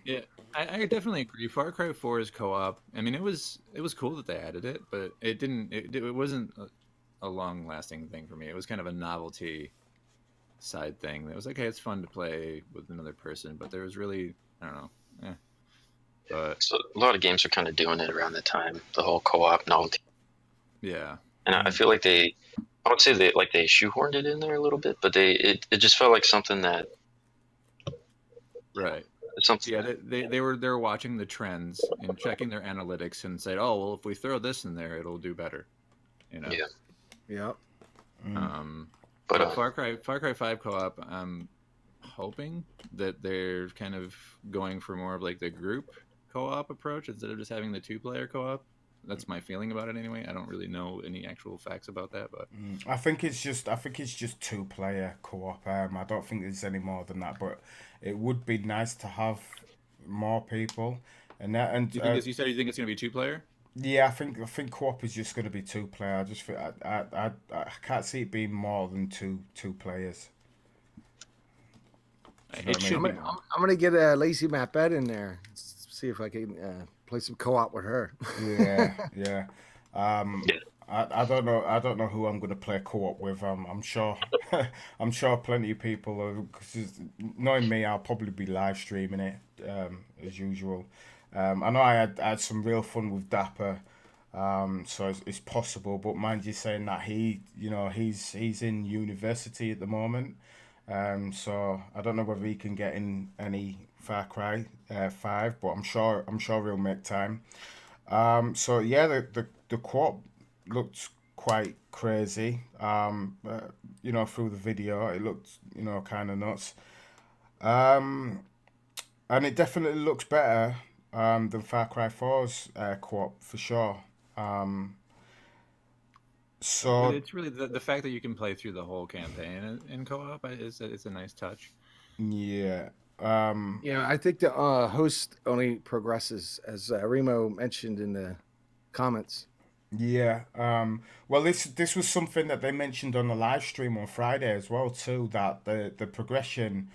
S2: yeah. I definitely agree. Far Cry 4's co-op. I mean, it was cool that they added it, but it wasn't a long lasting thing for me. It was kind of a novelty side thing. It was like, hey, it's fun to play with another person, but there was really, I don't know. Yeah. But
S4: So a lot of games are kind of doing it around that time, the whole co-op novelty.
S2: yeah.
S4: And I feel like I would say they shoehorned it in there a little bit, but it just felt like something that
S2: Right.
S4: something
S2: Yeah, they were watching the trends and checking their analytics and said, "Oh, well, if we throw this in there, it'll do better." You know.
S4: yeah.
S3: Yeah.
S2: Um,
S4: But
S2: but Far Cry 5 co-op, I'm hoping that they're kind of going for more of like the group co-op approach instead of just having the two-player co-op. That's my feeling about it anyway. I don't really know any actual facts about that, but
S1: I think it's just two-player co-op. I don't think there's any more than that, but it would be nice to have more people. And that and
S2: you said you think it's gonna be two-player?
S1: yeah, I think co-op is just going to be two-player. I just think I can't see it being more than two players. Do you know
S2: It
S1: what I
S2: should
S3: I'm
S1: mean?
S2: be
S3: gonna,
S2: more.
S3: I'm gonna get Lacey Mapette in there. See if I can play some co-op with her.
S1: Yeah, yeah. Um,
S4: yeah,
S1: I don't know who I'm gonna play co-op with. I'm sure, I'm sure plenty of people are. Cause knowing me, I'll probably be live streaming it as usual. I know I had some real fun with Dapper, so it's possible. But mind you, saying that he's in university at the moment, so I don't know whether he can get in any Far Cry 5, but I'm sure he'll make time. So yeah, the co-op looked quite crazy. Through the video, it looked kind of nuts. Um, and it definitely looks better than Far Cry 4's co-op for sure. Um, so
S2: It's really the fact that you can play through the whole campaign in co-op is a nice touch.
S1: yeah, um,
S3: I think the host only progresses, as Remo mentioned in the comments.
S1: yeah. Well, this was something that they mentioned on the live stream on Friday as well too. That the progression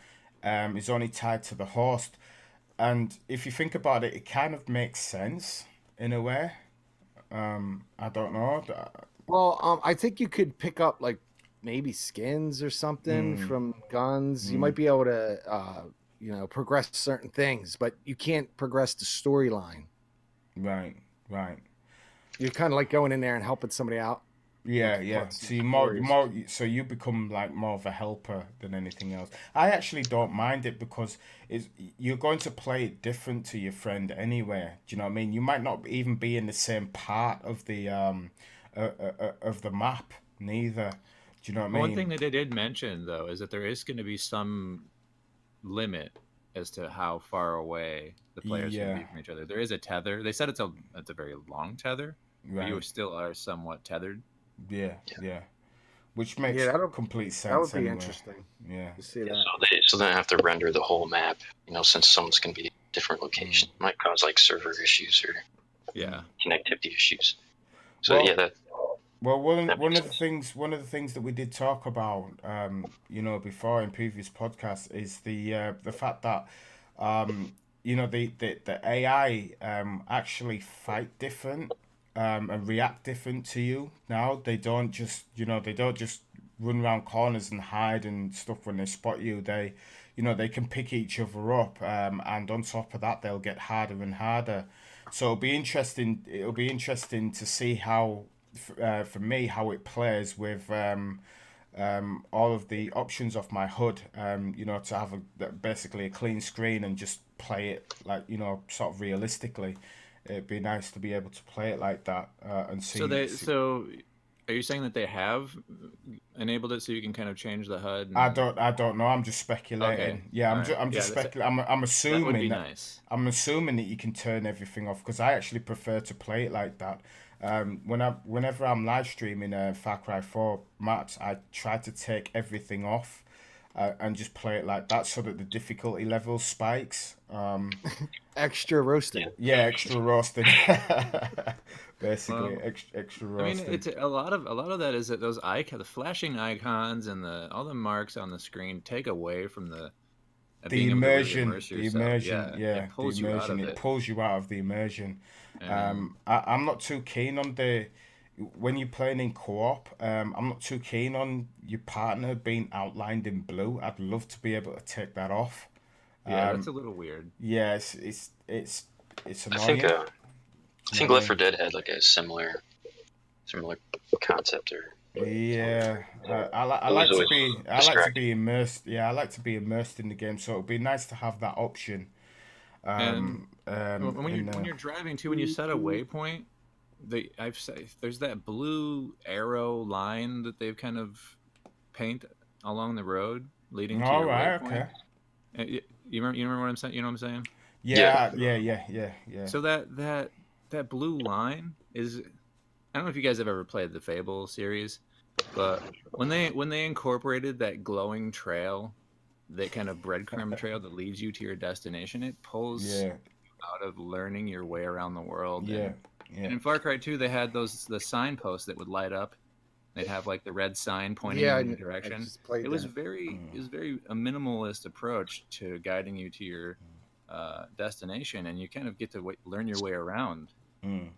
S1: is only tied to the host, and if you think about it, it kind of makes sense in a way. I don't know.
S3: Well, I think you could pick up like maybe skins or something
S1: Mm,
S3: from guns. You
S1: mm,
S3: might be able to, progress certain things, but you can't progress the storyline.
S1: right, right.
S3: You're kind of like going in there and helping somebody out with
S1: Yeah, yeah.
S3: some
S1: So
S3: stories.
S1: so you become like more of a helper than anything else. I actually don't mind it because it's you're going to play it different to your friend anyway. Do you know what I mean? You might not even be in the same part of the map neither. Do you know what I
S2: One thing
S1: mean?
S2: that they did mention though is that there is going to be some limit as to how far away the players can
S1: Yeah,
S2: be from each other. There is a tether. They said it's a very long tether, but you
S1: right.
S2: still are somewhat tethered.
S1: Yeah, yeah. Which
S3: Yeah,
S1: makes complete
S3: that would
S1: sense
S3: be
S1: anyway.
S3: interesting
S1: Yeah.
S3: to see
S4: Yeah,
S3: that.
S4: so they don't have to render the whole map. Since someone's gonna be different
S1: Mm,
S4: location, it might cause like server issues or
S1: mm.
S2: Yeah.
S4: connectivity issues. So yeah,
S1: Well, Well,
S4: that makes sense.
S1: one of the things that we did talk about, before in previous podcasts is the fact that, um, the AI actually fight different and react different to you now. They don't just run around corners and hide and stuff when they spot you. They can pick each other up, and on top of that, they'll get harder and harder. So it'll be interesting. It'll be interesting to see how for me how it plays with all of the options off my HUD. To have basically a clean screen and just play it like sort of realistically. It'd be nice to be able to play it like that and see.
S2: So are you saying that they have enabled it so you can kind of change the HUD and
S1: I don't know. I'm just
S2: okay.
S1: speculating. Yeah,
S2: All right.
S1: I'm
S2: Yeah,
S1: just speculating. I'm
S2: that would
S1: assuming
S2: be
S1: that
S2: nice.
S1: you can turn everything off because I actually prefer to play it like that. Whenever I'm live streaming Far Cry 4 maps, I try to take everything off and just play it like that so that the difficulty level spikes.
S3: Extra roasted.
S4: Yeah,
S1: Yeah, extra roasted. Basically,
S2: Well,
S1: extra
S2: I mean,
S1: roasted.
S2: it's a lot of that is that those the flashing icons and the all the marks on the screen take away from the being able to really immerse yourself. Yeah, it
S1: The
S2: pulls you out
S1: immersion,
S2: of
S1: it
S2: it.
S1: pulls you out of the immersion.
S2: And
S1: I'm not too keen on when you're playing in co-op. I'm not too keen on your partner being outlined in blue. I'd love to be able to take that off.
S2: yeah, that's a little weird.
S1: Yeah, it's
S4: I think
S1: annoying.
S4: I
S1: You know
S4: think
S1: what I
S4: Left
S1: mean?
S4: 4 Dead had like a similar concept, or
S1: Yeah, I
S4: it was
S1: like to
S4: always
S1: be
S4: distracting.
S1: immersed. Yeah, I like to be immersed in the game. So it'd be nice to have that option.
S2: And when
S1: In
S2: you're driving too, when you set a waypoint, there's that blue arrow line that they've kind of paint along the road leading to
S1: all
S2: your
S1: right,
S2: waypoint.
S1: okay.
S2: You remember what I'm saying? You know what I'm saying?
S4: Yeah,
S1: Yeah.
S2: So that blue line is, I don't know if you guys have ever played the Fable series, but when they incorporated that glowing trail, that kind of breadcrumb trail that leads you to your destination, it pulls
S1: Yeah,
S2: out of learning your way around the world.
S1: yeah,
S2: And
S1: yeah.
S2: in Far Cry 2, they had the signposts that would light up. They'd have like the red sign pointing
S3: Yeah,
S2: you in a
S3: I
S2: direction.
S3: just played that.
S2: It was very a minimalist approach to guiding you to your destination, and you kind of get to learn your way around.
S1: Mm.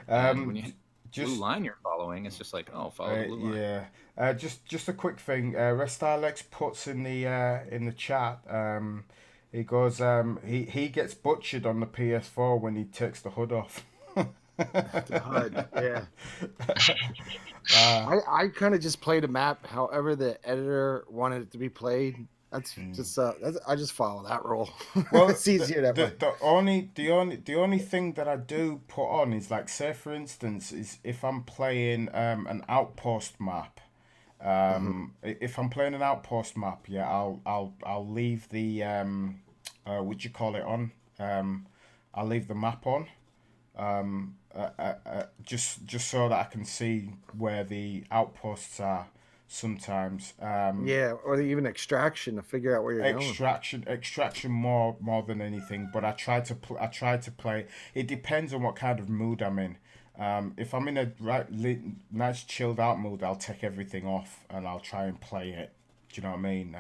S2: And when you have
S1: J-
S2: a blue
S1: just
S2: line you're following, it's just like, oh, follow the blue line.
S1: yeah. Just a quick thing. Restalex puts in the chat. He goes. He gets butchered on the PS4 when he takes the hood off.
S3: The HUD. Yeah.
S1: uh,
S3: I kind of just played a map however the editor wanted it to be played. That's just I just follow that rule.
S1: Well,
S3: It's easier that way.
S1: the only thing that I do put on is like, say for instance, is if I'm playing an outpost map.
S3: Hmm.
S1: If I'm playing an outpost map, yeah, I'll leave the what you call it on. I'll leave the map on. Just so that I can see where the outposts are sometimes.
S3: Yeah, or even extraction to figure out where you're going.
S1: Extraction more than anything, but I try to play. It depends on what kind of mood I'm in. If I'm in a nice chilled out mood, I'll take everything off and I'll try and play it. Do you know what I mean?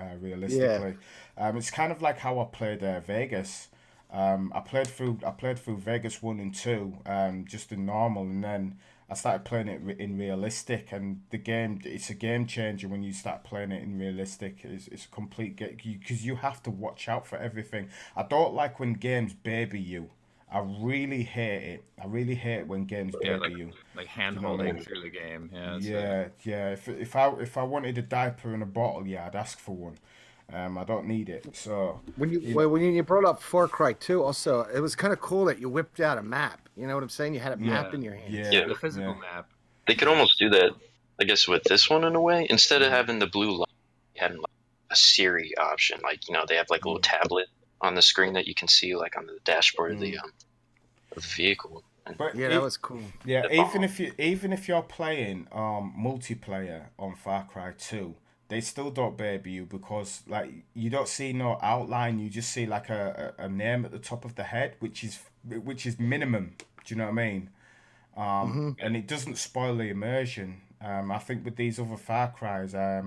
S3: Yeah,
S1: Realistically, it's kind of like how I played Vegas. I played through Vegas 1 and 2, just in normal, and then I started playing it in realistic, and it's a game changer when you start playing it in realistic. It's a complete get because you have to watch out for everything. I don't like when games baby you. I really hate it. I really hate when games
S2: Yeah,
S1: baby you.
S2: like
S1: Do
S2: hand
S1: you know what I
S2: holding
S1: mean?
S2: through the game. Yeah, it's
S1: Yeah, yeah. If I wanted a diaper and a bottle, yeah, I'd ask for one. I don't need it. So, you know,
S3: when you brought up Far Cry 2, also it was kind of cool that you whipped out a map. You know what I'm saying? You had a
S1: yeah,
S3: map in your hands.
S1: yeah,
S4: Yeah,
S2: the
S1: yeah.
S2: physical map.
S4: they could
S2: Yeah,
S4: almost do that, I guess, with this one in a way. Instead of having the blue line, you had like a Siri option. Like, they have like a little
S1: Mm,
S4: tablet on the screen that you can see, like on the dashboard
S1: mm.
S4: of the vehicle. And
S1: But
S3: Yeah, that was cool.
S1: yeah,
S4: the bomb.
S1: even if you're playing multiplayer on Far Cry 2, they still don't baby you because like you don't see no outline. You just see like a name at the top of the head, which is minimum. Do you know what I mean?
S3: Hmm.
S1: And it doesn't spoil the immersion. I think with these other Far Cries, I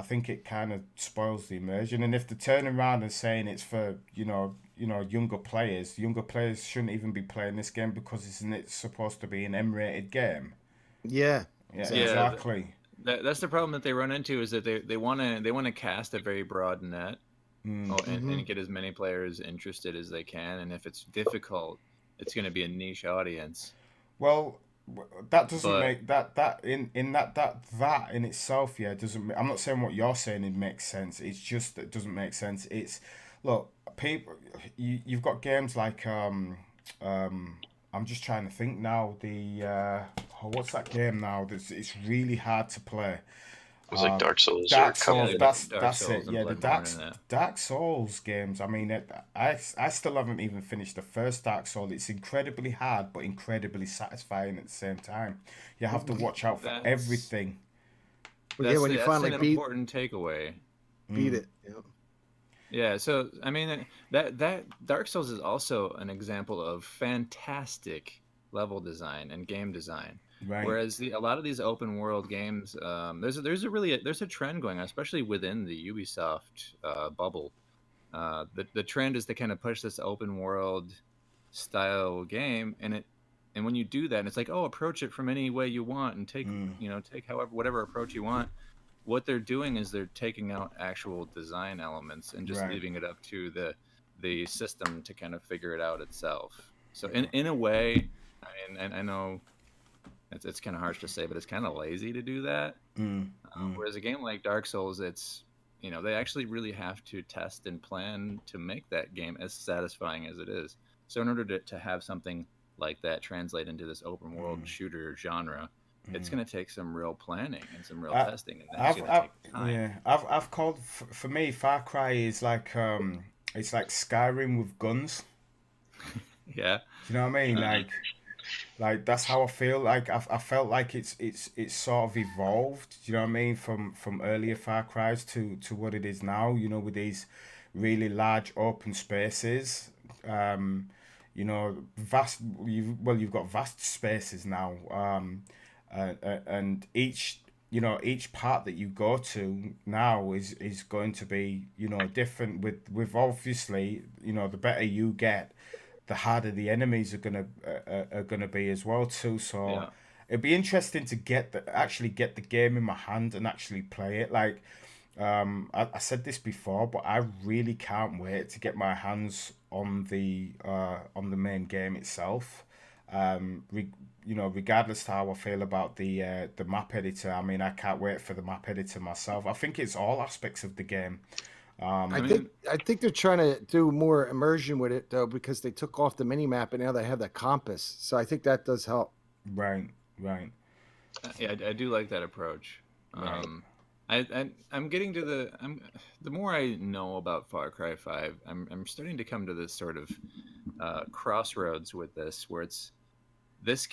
S1: think it kind of spoils the immersion. And if they're turning around and saying it's for younger players shouldn't even be playing this game because isn't it supposed to be an M-rated game?
S3: Yeah,
S1: Yeah,
S3: exactly.
S2: yeah.
S1: exactly.
S2: That's the problem that they run into is that they want to cast a very broad net.
S1: Mm.
S2: Oh,
S3: Hmm.
S2: and get as many players interested as they can. And if it's difficult, it's going to be a niche audience.
S1: Well, that doesn't
S2: But
S1: make that in that in itself, yeah, doesn't. I'm not saying what you're saying it makes sense. It's just that it doesn't make sense. It's look, people, you've got games like um, I'm just trying to think now. What's that game now? That's it's really hard to play.
S4: It was like Dark Souls or
S1: Dark
S2: yeah,
S1: Souls.
S2: like
S4: Cuphead.
S2: Dark
S1: That's
S2: Souls
S1: it.
S2: and
S1: Yeah, the
S2: Bloodborne and that.
S1: Dark Souls games. I mean, I still haven't even finished the first Dark Souls. It's incredibly hard, but incredibly satisfying at the same time. You have to watch out for
S2: That's
S1: everything.
S3: Well, yeah, when you
S2: that's
S3: finally
S2: an important takeaway.
S3: beat
S1: Mm,
S3: it. Yeah.
S2: Yeah, so I mean that Dark Souls is also an example of fantastic level design and game design.
S1: right.
S2: Whereas a lot of these open world games, there's a trend going on, especially within the Ubisoft bubble. The trend is to kind of push this open world style game, and when you do that, it's like, oh, approach it from any way you want and
S1: Mm,
S2: take however whatever approach you want. What they're doing is they're taking out actual design elements and just
S1: right.
S2: leaving it up to the system to kind of figure it out itself. So in a way, I mean, and I know it's kind of harsh to say, but it's kind of lazy to do that.
S1: Mm, mm,
S2: Whereas a game like Dark Souls, it's they actually really have to test and plan to make that game as satisfying as it is. So in order to have something like that translate into this open world
S1: mm,
S2: shooter genre, it's
S1: mm.
S2: going to take some real planning and some real
S1: I,
S2: testing, and that's going to take time.
S1: I've called for me Far Cry is like it's like Skyrim with guns.
S2: Yeah.
S1: Do you know what I mean?
S2: Uh,
S1: Like that's how I feel. Like I felt like it's sort of evolved. Do you know what I mean? From earlier Far Cries to what it is now. You know, with these really large open spaces. Um, vast. You've got vast spaces now. And each part that you go to now is going to be different with obviously the better you get, the harder the enemies are gonna be as well too. So
S2: yeah.
S1: it'd be interesting to actually get the game in my hand and actually play it. Like I said this before, but I really can't wait to get my hands on the main game itself. Regardless to how I feel about the map editor, I mean, I can't wait for the map editor myself. I think it's all aspects of the game.
S3: I
S2: mean,
S3: think they're trying to do more immersion with it though, because they took off the mini map and now they have that compass. So I think that does help.
S1: Right, right,
S2: yeah, I do like that approach.
S1: right.
S2: I'm getting to the more I know about Far Cry 5, I'm starting to come to this sort of crossroads with this, where this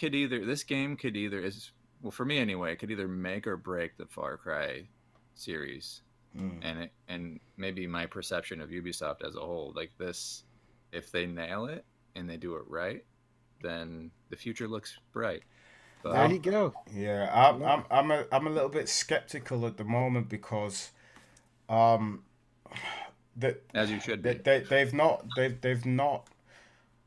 S2: game could either is well, for me anyway, it could either make or break the Far Cry series,
S1: Mm.
S2: and maybe my perception of Ubisoft as a whole. Like this, if they nail it and they do it right, then the future looks bright.
S3: There
S2: But
S3: you go.
S1: Yeah,
S3: I love it.
S1: I'm a little bit skeptical at the moment because um that
S2: as you should be.
S1: they've not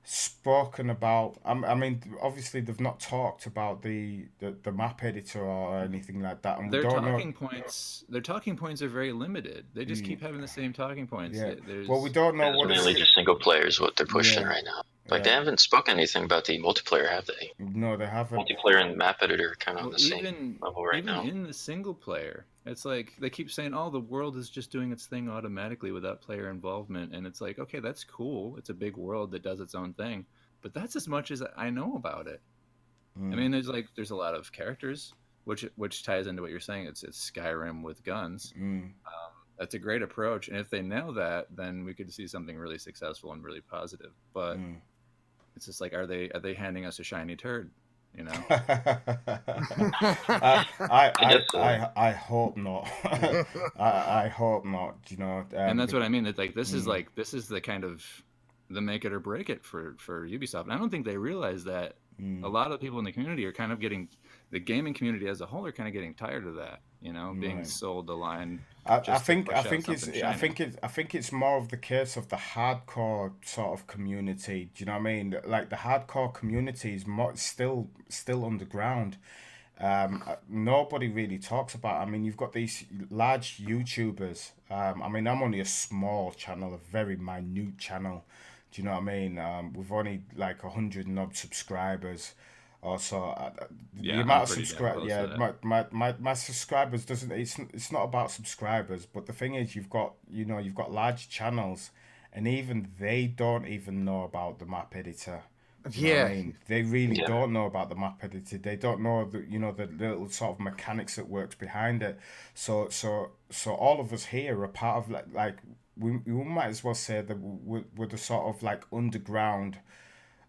S1: spoken about. I mean, obviously they've not talked about the map editor or anything like that, and we
S2: Their
S1: don't know.
S2: talking points, their talking points are very limited. They just
S1: Mm,
S2: keep having the same talking points.
S1: yeah, well, we
S2: There's
S1: don't know
S4: It's
S1: what it's.
S4: mainly just single player is what they're pushing
S1: Yeah,
S4: right now. Like they
S1: yeah.
S4: haven't spoken anything about the multiplayer, have they?
S1: No, they haven't.
S4: Multiplayer and map editor are kind of on
S2: Well,
S4: the same level right
S2: even
S4: now.
S2: in the single player, it's like they keep saying, "Oh, the world is just doing its thing automatically without player involvement," and it's like, okay, that's cool. It's a big world that does its own thing, but that's as much as I know about it. I
S1: Mm,
S2: mean, there's a lot of characters, which ties into what you're saying. It's Skyrim with guns.
S1: mm,
S2: That's a great approach, and if they nail that, then we could see something really successful and really positive. But
S1: mm.
S2: it's just like, are they handing us a shiny turd? You know.
S4: I guess so.
S1: I hope not. I hope not. You know,
S2: And that's what I mean. It's
S1: mm,
S2: like this is the kind of the make it or break it for Ubisoft. And I don't think they realize that a
S1: mm,
S2: lot of people in the community are kind of getting the gaming community as a whole are kind of getting tired of that. You know, being
S1: right.
S2: sold the line
S1: I
S2: just to
S1: think
S2: push out something shiny.
S1: I think it's more of the case of the hardcore sort of community. Do you know what I mean? Like the hardcore community is more, still underground. Nobody really talks about. I mean, you've got these large YouTubers. I mean, I'm only a small channel, a very minute channel. Do you know what I mean? We've only like 100 and odd subscribers. Also, the
S2: Yeah, I'm
S1: amount of
S2: pretty damn
S1: subscribe,
S2: close
S1: yeah,
S2: to that.
S1: my subscribers doesn't. It's not about subscribers, but the thing is, you've got large channels, and even they don't even know about the map editor. Do you know what I
S3: Yeah.
S1: mean? They really
S4: Yeah.
S1: don't know about the map editor. They don't know the little sort of mechanics that works behind it. So all of us here are part of like we might as well say that we're the sort of like underground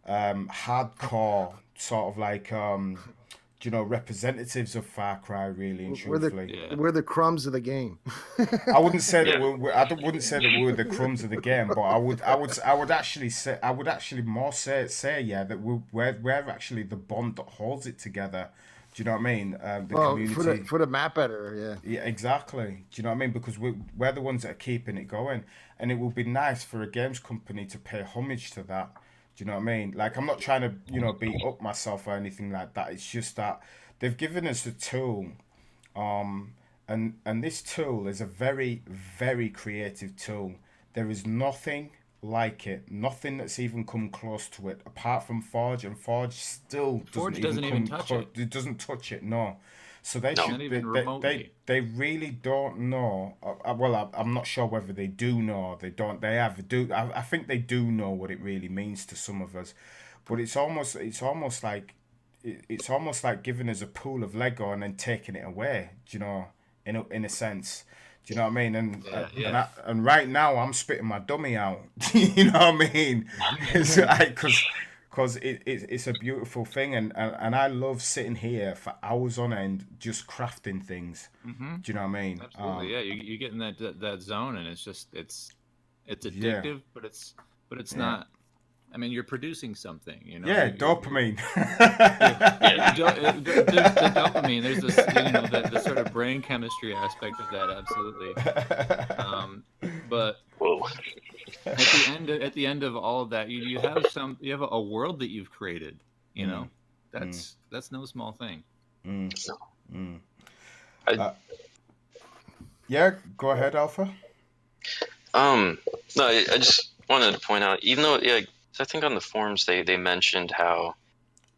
S1: hardcore sort of like representatives of Far Cry, really and
S3: We're the
S1: truthfully.
S2: Yeah.
S3: we're the crumbs of the game.
S1: I wouldn't say that
S4: Yeah.
S1: wouldn't say that we were the crumbs of the game, but I would actually say I would actually more say yeah that we're actually the bond that holds it together. Do you know what I mean? The
S3: Well, for the
S1: community.
S3: for the map editor,
S1: Yeah, exactly. Do you know what I mean? Because we're the ones that are keeping it going, and it would be nice for a games company to pay homage to that. Do you know what I mean? Like, I'm not trying to beat up myself or anything like that. It's just that they've given us a tool, and this tool is a very very creative tool. There is nothing like it, nothing that's even come close to it, apart from Forge, and Forge still doesn't
S2: Forge
S1: even
S2: doesn't even
S1: come
S2: touch
S1: close.
S2: it.
S1: It doesn't touch it, no. So they
S4: No.
S1: should
S2: Not even remotely.
S1: they really don't know. Well, I'm not sure whether they do know or they don't. They have do. I think they do know what it really means to some of us, but it's almost like giving us a pool of Lego and then taking it away. Do you know, in a sense. Do you know what I mean?
S2: Yeah, yeah.
S1: And right now I'm spitting my dummy out. You know what I mean? It's like because it's a beautiful thing, and I love sitting here for hours on end just crafting things.
S2: Hmm.
S1: Do you know what I mean?
S2: Absolutely. Yeah, you get in that zone, and it's
S1: Yeah,
S2: addictive, but it's
S1: yeah,
S2: not. I mean, you're producing something. You know,
S1: yeah.
S2: you're
S1: Dopamine.
S2: yeah,
S4: Yeah.
S2: the dopamine. There's this, the sort of brain chemistry aspect of that, absolutely. Um, but
S4: Whoa.
S2: at the end of all of that, you have a world that you've created. You
S1: Mm,
S2: know,
S1: mm,
S2: that's no small thing.
S1: mm,
S4: No.
S1: mm.
S4: I,
S1: Uh, yeah, go ahead, Alpha.
S4: um. No. I just wanted to point out, even though yeah, 'cause I think on the forums they mentioned how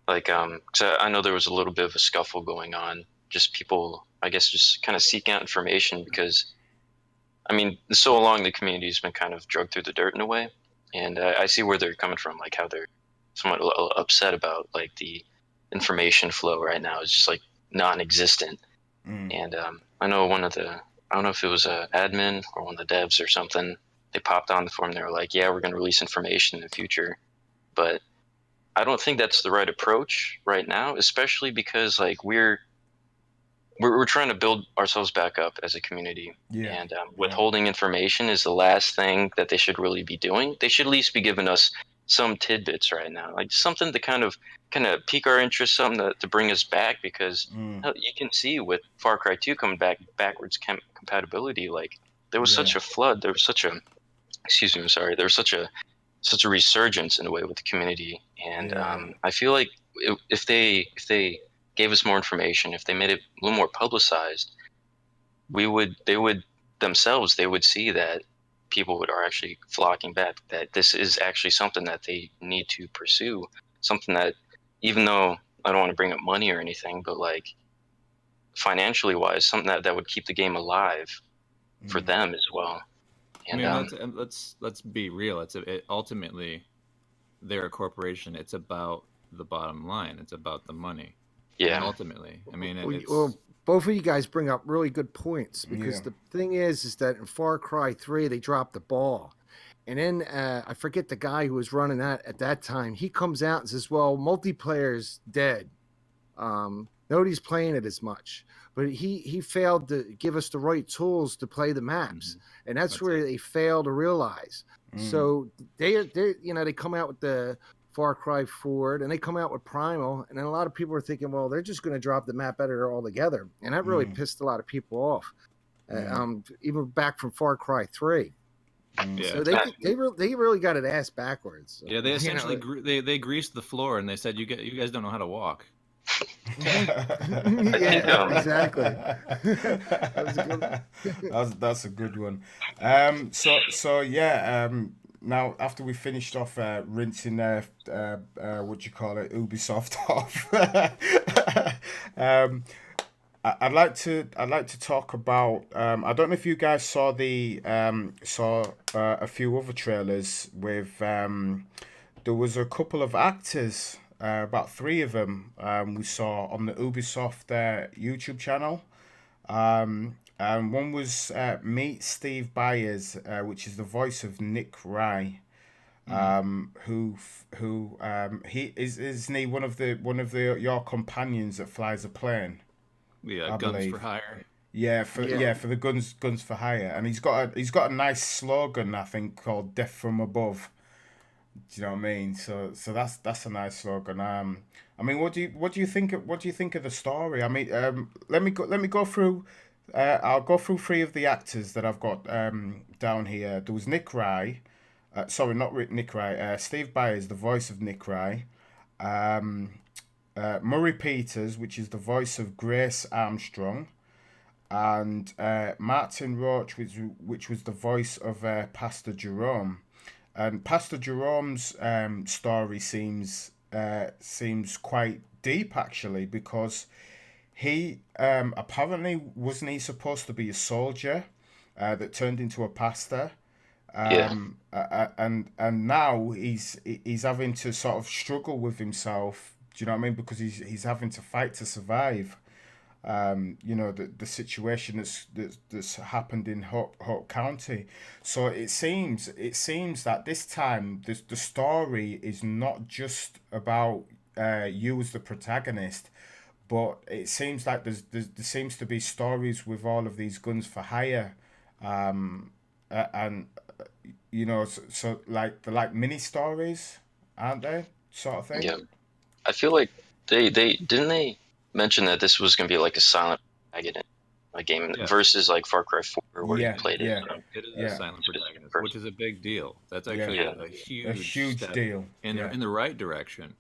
S4: like 'cause I know there was a little bit of a scuffle going on. Just people, I guess, just kind of seeking out information because I mean, so long the community's been kind of dragged through the dirt in a way, and I see where they're coming from, like how they're somewhat upset about like the information flow right now is just like non-existent. And I know I don't know if it was a admin or one of the devs or something. They popped on the forum. They were like, "Yeah, we're going to release information in the future," but I don't think that's the right approach right now, especially because like we're trying to build ourselves back up as a community,
S1: Yeah.
S4: and withholding information is the last thing that they should really be doing. They should at least be giving us some tidbits right now, like something to kind of pique our interest, something to bring us back, because hell, you can see with Far Cry 2 coming back backwards compatibility, like there was such a flood, there was such a excuse me, I'm sorry, there was such a resurgence in a way with the community, and I feel like if they gave us more information, if they made it a little more publicized, they would themselves they would see that people are actually flocking back, that this is actually something that they need to pursue, something that, even though I don't want to bring up money or anything, but like financially wise, something that would keep the game alive for them as well. And
S2: I mean, let's be real. Ultimately they're a corporation. It's about the bottom line. It's about the money.
S4: yeah,
S2: Ultimately, I mean,
S3: Well, both of you guys bring up really good points, because the thing is that in Far Cry 3 they dropped the ball, and then I forget the guy who was running that at that time. He comes out and says, "Well, multiplayer's dead. Nobody's playing it as much." But he failed to give us the right tools to play the maps, and that's where they fail to realize. So they come out with the Far Cry 4, and they come out with Primal, and then a lot of people are thinking, well, they're just going to drop the map editor altogether, and that really pissed a lot of people off. Even back from Far Cry 3.
S2: Yeah.
S3: So they really got it ass backwards.
S2: Yeah, they essentially they greased the floor, and they said, you guys don't know how to walk.
S3: Yeah, exactly.
S1: That's a good one. So yeah. Now, after we finished off rinsing, what you call it, Ubisoft off, I'd like to talk about. I don't know if you guys saw a few other trailers with. There was a couple of actors, about three of them, we saw on the Ubisoft YouTube channel. And one was Meet Steve Byers, which is the voice of Nick Rye. He isn't he one of the your companions that flies a plane?
S2: Yeah,
S1: I
S2: Guns
S1: believe.
S2: for Hire.
S1: Yeah, for the guns for hire, and he's got a nice slogan, I think, called "Death from Above." Do you know what I mean? So that's a nice slogan. I mean, what do you think of the story? I mean, let me go through. I'll go through three of the actors that I've got down here. There was Nick Rye. Sorry, not Nick Rye. Steve Byers, the voice of Nick Rye. Murray Peters, which is the voice of Grace Armstrong, and Martin Roach, which was the voice of Pastor Jerome. And Pastor Jerome's story seems quite deep, actually, because he apparently wasn't he supposed to be a soldier that turned into a pastor. And now he's having to sort of struggle with himself. Do you know what I mean? Because he's having to fight to survive. The situation that's happened in Hope County. So it seems that this time the story is not just about you as the protagonist, but it seems like there seems to be stories with all of these guns for hire, and so like they're like mini stories, aren't they? Sort of thing.
S4: Yeah, I feel like they mention that this was going to be like a silent protagonist, a game versus like Far Cry 4 where you played it.
S2: It is a silent protagonist, which is a big deal. That's actually a huge step
S1: deal
S2: in the right direction.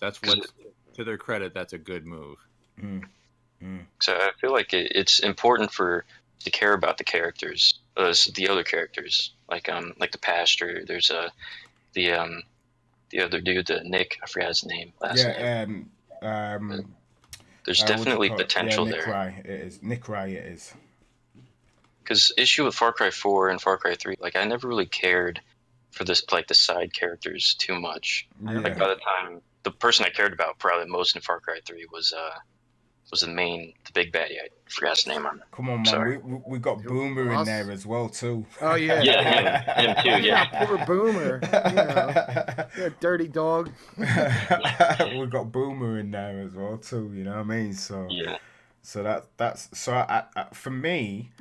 S2: That's what, to their credit, that's a good move.
S4: So I feel like it's important to care about the characters, the other characters, like the pastor. There's the other dude, the Nick. I forgot his name. Last name. There's definitely potential
S1: Nick
S4: there.
S1: Rye, it is. Nick Rye, it is.
S4: because issue with Far Cry 4 and Far Cry 3, like I never really cared for this like the side characters too much. Like by
S1: Yeah.
S4: the time the person I cared about probably most in Far Cry 3 was the big baddie. I forgot his name. I'm
S1: Come on, man.
S4: sorry.
S1: We got
S3: Who,
S1: Boomer in
S3: us?
S1: there as well too.
S3: Oh yeah,
S4: Yeah, him too.
S3: yeah.
S4: Yeah,
S3: Poor Boomer. You know, yeah, dirty dog.
S1: We got Boomer in there as well too. You know what I mean? So
S4: yeah,
S1: that's so for me,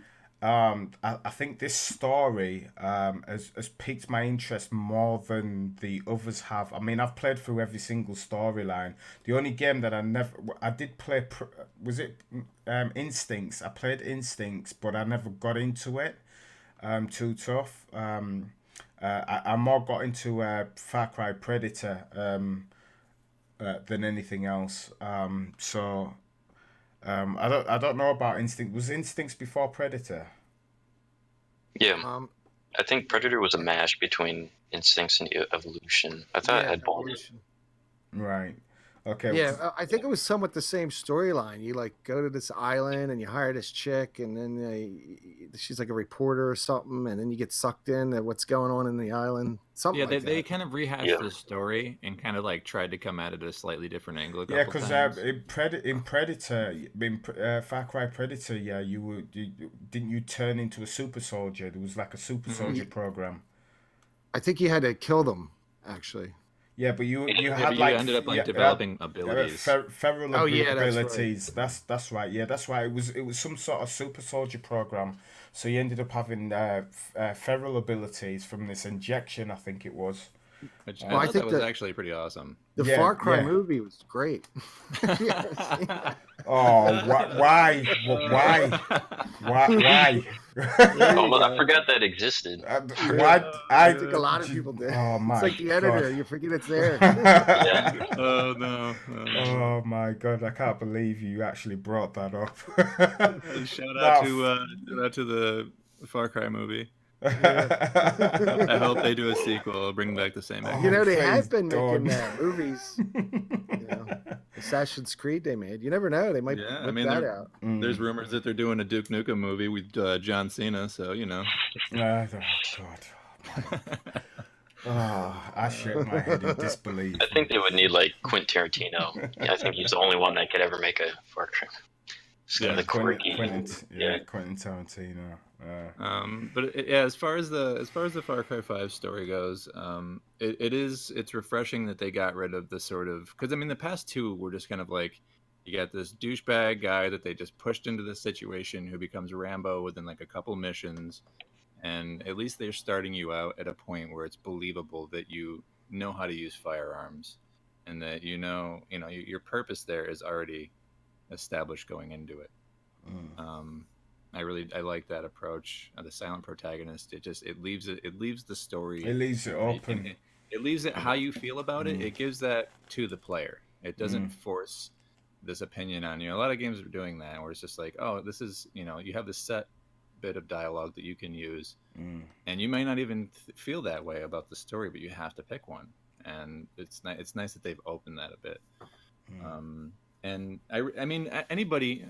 S1: I think this story has piqued my interest more than the others have. I mean, I've played through every single storyline. The only game that I did play was it Instincts. I played Instincts, but I never got into it. Too tough. I more got into Far Cry Predator than anything else. I don't know about Instinct. Was Instincts before Predator?
S4: yeah.
S3: Um,
S4: I think Predator was a mash between Instincts and Evolution. I thought it
S3: yeah,
S4: had Baldwin.
S3: Evolution.
S1: Right. Okay.
S3: Yeah, I think it was somewhat the same storyline. You like go to this island and you hire this chick, and then she's like a reporter or something, and then you get sucked in at what's going on in the island. Something
S2: Yeah,
S3: like
S2: they
S3: that.
S2: kind of rehashed
S4: Yeah.
S2: the story and kind of like tried to come at it at a slightly different angle a
S1: Yeah,
S2: couple
S1: because
S2: times.
S1: in Predator, Far Cry Predator, yeah, didn't you turn into a super soldier? There was like a super soldier program.
S3: I think you had to kill them actually.
S1: Yeah, but you
S2: Yeah,
S1: had
S2: but you
S1: like
S2: ended up like
S1: yeah,
S2: developing abilities.
S1: feral
S3: Oh, yeah, that's right.
S1: abilities. That's right. Yeah, that's right. It was some sort of super soldier program. So you ended up having feral abilities from this injection, I think it was.
S2: Which
S3: Well, I
S2: I thought
S3: think
S2: that was
S3: that-
S2: actually pretty awesome.
S3: The
S1: Yeah,
S3: Far Cry
S1: yeah.
S3: movie was great. You ever seen that?
S1: Oh, why? Why?
S4: Oh,
S3: you
S4: well, I
S3: go.
S4: forgot that existed.
S1: Why?
S3: I think a lot of people did.
S1: Oh my
S3: It's like the
S1: God.
S3: editor; you forget it's there.
S4: Yeah.
S2: Oh no!
S1: Oh my God! I can't believe you actually brought that up.
S2: Shout
S1: No,
S2: out to the Far Cry movie.
S3: Yeah.
S2: I hope they do a sequel, bring back the same actor.
S3: You know, they
S1: please
S3: have been
S1: don't.
S3: making movies. You know, Assassin's Creed they made. You never know; they might
S2: Yeah, I
S3: whip
S2: mean,
S3: that out.
S2: there's rumors that they're doing a Duke Nukem movie with John Cena, so you know.
S1: Oh God. Oh, I shake my head in disbelief.
S4: I think they would need like Quentin Tarantino. Yeah, I think he's the only one that could ever make a Far Cry. It's kind of the quirky.
S1: Quentin Tarantino.
S2: But as far as the Far Cry 5 story goes, it's refreshing that they got rid of the sort of, because I mean the past two were just kind of like you got this douchebag guy that they just pushed into this situation who becomes Rambo within like a couple missions, and at least they're starting you out at a point where it's believable that you know how to use firearms, and that your purpose there is already established going into it. I like that approach. The silent protagonist. It leaves the story.
S1: It leaves it open.
S2: It leaves it how you feel about it. It gives that to the player. It doesn't force this opinion on you. A lot of games are doing that, where it's just like, oh, this is you have this set bit of dialogue that you can use, and you may not even feel that way about the story, but you have to pick one. And it's nice that they've opened that a bit. And I mean, anybody,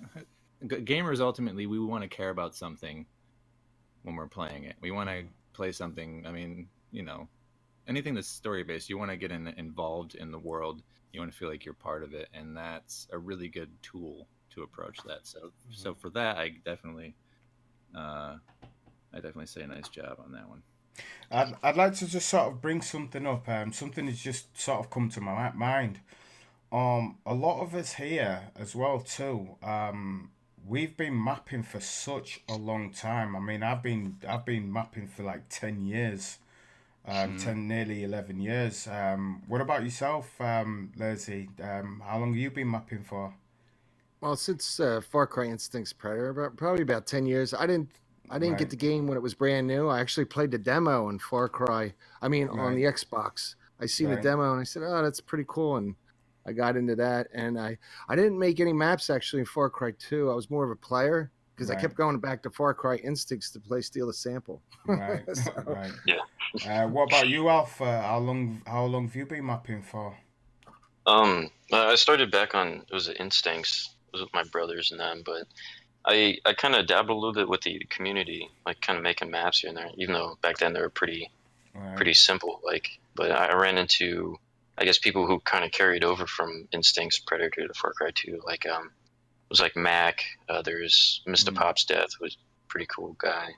S2: gamers ultimately, we want to care about something when we're playing it. We want to play something. I mean, anything that's story based, you want to get involved in the world. You want to feel like you're part of it, and that's a really good tool to approach that. So for that, I definitely say a nice job on that one.
S1: I'd like to just sort of bring something up. Something has just sort of come to my mind. A lot of us here as well too. We've been mapping for such a long time. I mean, I've been mapping for like 10 years, 10 nearly 11 years. What about yourself, Leslie? How long have you been mapping for?
S3: Well, since Far Cry Instincts Predator, probably about 10 years. I didn't
S1: Right.
S3: get the game when it was brand new. I actually played the demo in Far Cry. I mean, on the Xbox. I seen the
S1: Right.
S3: demo and I said, "Oh, that's pretty cool." And I got into that. And I didn't make any maps actually in Far Cry 2. I was more of a player because I
S1: Right.
S3: kept going back to Far Cry Instincts to play Steal the Sample.
S1: Right,
S3: So-
S1: right.
S4: Yeah.
S1: What about you, Alf? How long have you been mapping for?
S4: I started back on, it was Instincts. It was with my brothers and them, but I kind of dabbled a little bit with the community, like kind of making maps here and there. Even though back then they were pretty
S1: Right.
S4: simple. Like, but I ran into, I guess, people who kind of carried over from Instincts, Predator to Far Cry 2. Like it was like Mac. There's Mr. Pop's Death was a pretty cool guy.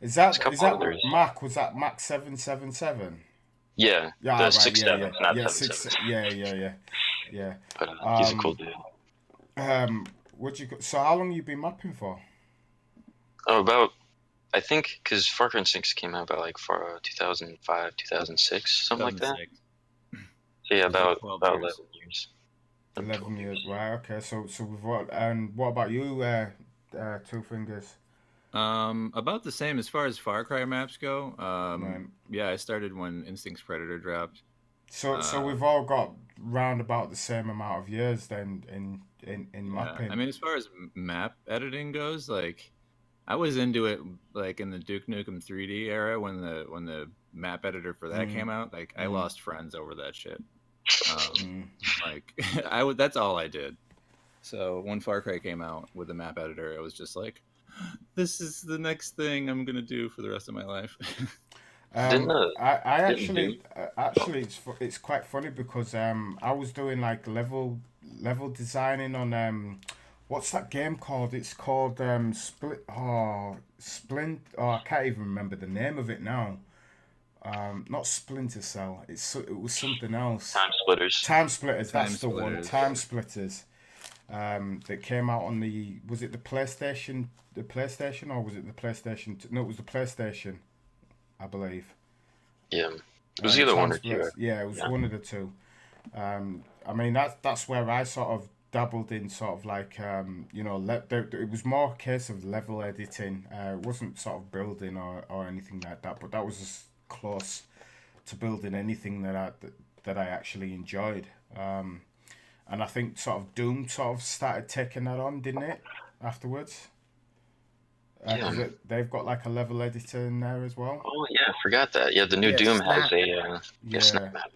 S1: Is
S4: There's a
S1: that
S4: couple others.
S1: Mac? Was that Mac 777?
S4: Yeah,
S1: Yeah,
S4: the
S1: right.
S4: six
S1: Yeah, yeah,
S4: sevens, not
S1: yeah.
S4: 7 7s.
S1: Yeah.
S4: But he's a cool
S1: Um,
S4: dude.
S1: so how long you been mapping for?
S4: Oh, about I think because Far Cry 6 came out about like for 2005, 2006, something like that.
S2: 2006.
S4: So yeah,
S2: It's like
S4: about
S2: 12
S4: about
S2: years.
S4: 11 years.
S1: 11 years. Right. Okay. So we've what? And what about you? Two Fingers.
S2: About the same as far as Far Cry maps go.
S1: Right.
S2: Yeah, I started when Instincts Predator dropped.
S1: So
S2: Uh,
S1: we've all got round about the same amount of years then in
S2: yeah, I
S1: mapping.
S2: mean, as far as map editing goes, like I was into it like in the Duke Nukem 3D era when the map editor for that
S1: Mm,
S2: came out. Like I
S1: mm,
S2: lost friends over that shit.
S1: mm.
S2: Like I would that's all I did. So when Far Cry came out with the map editor, it was just like, this is the next thing I'm gonna do for the rest of my life.
S4: Didn't
S1: I
S4: didn't Doom?
S1: actually it's quite funny because I was doing like level designing on what's that game called? It's called Splint. Oh, I can't even remember the name of it now. Not Splinter Cell. It was something else.
S4: Time Splitters.
S1: Time Splitters.
S2: Time
S1: That's the one.
S2: Splitters.
S1: Time Splitters. That came out on was it the PlayStation? The PlayStation or was it the PlayStation? No, it was the PlayStation, I believe.
S4: Yeah, it was either one
S1: Time
S4: or two.
S1: Splitters. Yeah, it was
S4: Yeah.
S1: one of the two. I mean that's where I sort of dabbled in sort of like it was more a case of level editing. It wasn't sort of building or anything like that, but that was as close to building anything that I actually enjoyed. And I think sort of Doom sort of started taking that on, didn't it? Afterwards,
S4: Yeah.
S1: because they've got like a level editor in there as well.
S4: Oh yeah, I forgot that. Yeah, the new
S3: Yeah,
S4: Doom has
S3: Snap.
S4: a snap
S1: Yeah,
S4: map.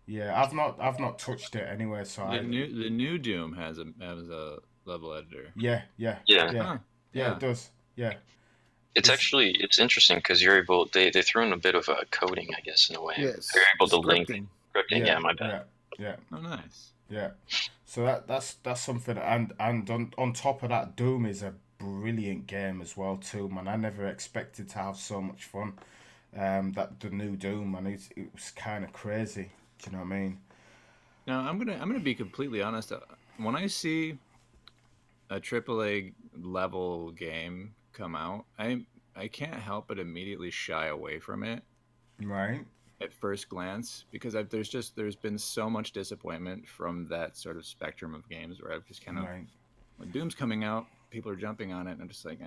S1: yeah. I've not touched it anyway, so
S2: The new Doom has a level editor.
S1: yeah,
S4: Yeah,
S2: Huh.
S1: yeah. It does. Yeah, it's
S4: it's interesting because you're able they threw in a bit of a coding, I guess, in a way.
S3: Yes.
S4: You're able to link
S3: Scripting.
S4: scripting. Yeah, my bad.
S1: yeah.
S2: Oh, nice.
S1: Yeah. So that's something, and on top of that, Doom is a brilliant game as well too, man. I never expected to have so much fun. That the new Doom, and it was kind of crazy. Do you know what I mean?
S2: Now I'm gonna be completely honest. When I see a AAA level game come out, I can't help but immediately shy away from it
S1: Right.
S2: at first glance because there's been so much disappointment from that sort of spectrum of games where I've just kind of
S1: Right.
S2: when Doom's coming out, people are jumping on it, and I'm just like,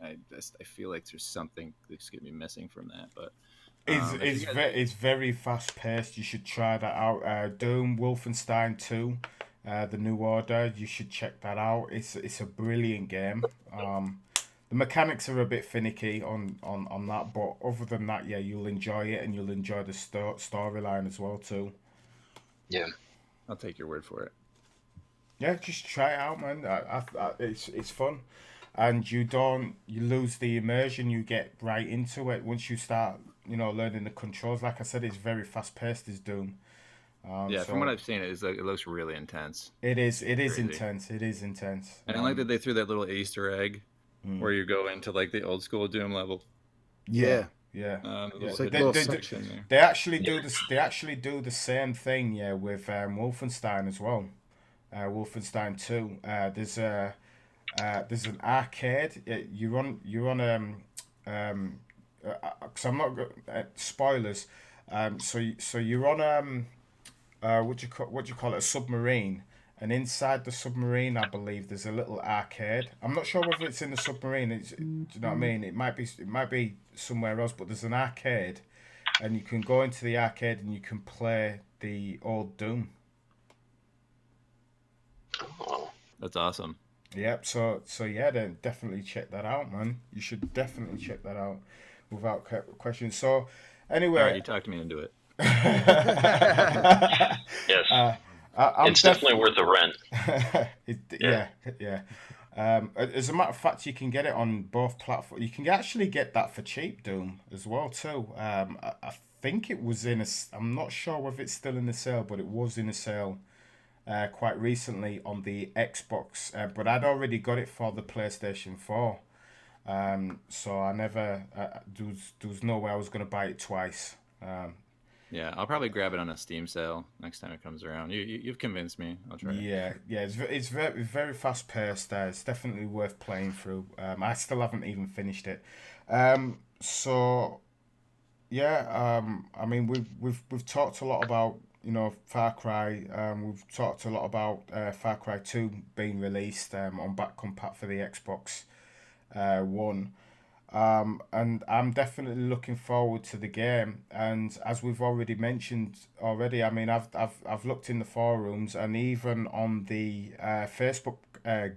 S2: I feel like there's something that's gonna be missing from that. But if you guys,
S1: It's very fast paced. You should try that out. Doom, Wolfenstein 2, the New Order. You should check that out. It's a brilliant game. The mechanics are a bit finicky on that, but other than that, yeah, you'll enjoy it and you'll enjoy the storyline as well too.
S4: Yeah.
S2: I'll take your word for it.
S1: Yeah, just try it out, man. It's fun, and you lose the immersion. You get right into it once you start, learning the controls. Like I said, it's very fast paced. Is Doom.
S2: Yeah, from what
S1: So
S2: I've seen, it looks really intense.
S1: it is
S2: Crazy.
S1: intense. It is intense.
S2: And I like that they threw that little Easter egg where you go into like the old school Doom level.
S1: Yeah,
S3: Yeah.
S1: yeah.
S2: The
S1: Yeah,
S3: It's
S2: little
S3: like
S1: they,
S3: a little
S1: they, they,
S2: section there.
S1: they actually do this. They actually do the same thing, yeah, with Wolfenstein as well. Wolfenstein 2. There's an arcade. You're on because I'm not spoilers. So you're on what do you call it, a submarine, and inside the submarine, I believe there's a little arcade. I'm not sure whether it's in the submarine. Do you know what I mean? It might be somewhere else, but there's an arcade, and you can go into the arcade and you can play the old Doom.
S4: Oh,
S2: That's awesome.
S1: Yep. So yeah, then definitely check that out, man. You should definitely check that out without question. So
S2: All right,
S1: anyway,
S2: you talked me into it.
S4: yes.
S1: I'm
S4: It's definitely worth the rent.
S1: it,
S4: Yeah.
S1: yeah, yeah. As a matter of fact, you can get it on both platforms. You can actually get that for cheap, Doom, as well too. I think it was in a. I'm not sure whether it's still in the sale, but it was in a sale quite recently on the Xbox. But I'd already got it for the PlayStation 4. So I never. There was no way I was going to buy it twice.
S2: Yeah, I'll probably grab it on a Steam sale next time it comes around. You've convinced me. I'll try it.
S1: Yeah. It's very very fast paced. It's definitely worth playing through. I still haven't even finished it. So yeah. I mean we've talked a lot about Far Cry. We've talked a lot about Far Cry 2 being released on back compat for the Xbox One. And I'm definitely looking forward to the game. And as we've already mentioned already, I mean, I've looked in the forums and even on the Facebook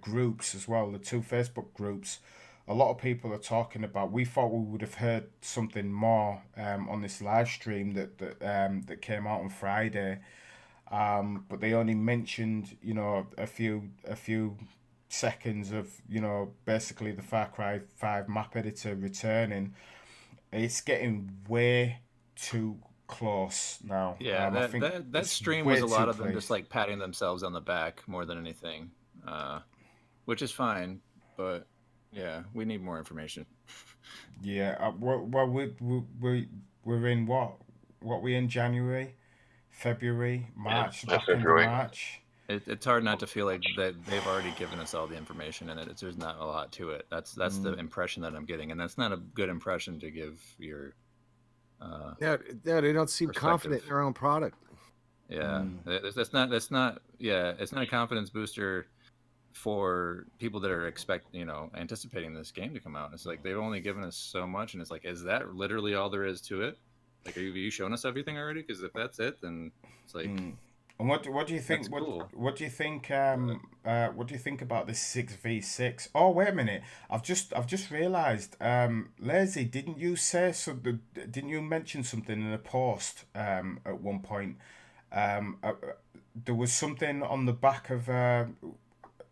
S1: groups as well, the two Facebook groups, a lot of people are talking about. We thought we would have heard something more on this live stream that came out on Friday, but they only mentioned a few seconds of basically the Far Cry 5 map editor returning. It's getting way too close now.
S2: Yeah,
S1: I
S2: that
S1: think
S2: that that
S1: it's
S2: stream
S1: way
S2: was a
S1: too
S2: lot of them just
S1: close.
S2: like patting themselves on the back more than anything, uh, which is fine. But yeah, we need more information.
S1: Yeah, well we're in what we in January, February,
S4: Yeah,
S1: March,
S4: by
S1: back end of
S4: February.
S1: March.
S2: It's hard not to feel like that they've already given us all the information, and there's not a lot to it. That's the
S1: Mm,
S2: impression that I'm getting, and that's not a good impression to give your uh,
S3: No, they don't seem
S2: perspective.
S3: confident in their own product.
S2: Yeah,
S1: mm,
S2: that's not yeah, it's not a confidence booster for people that are anticipating this game to come out. It's like they've only given us so much, and it's like, is that literally all there is to it? Like, are you showing us everything already? Because if that's it, then it's like
S1: mm. And what do you
S2: that's
S1: think?
S2: cool. But
S1: What do you think about this 6v6? Oh wait a minute! I've just realised. Lazy, didn't you say something? Didn't you mention something in a post at one point? There was something on the back of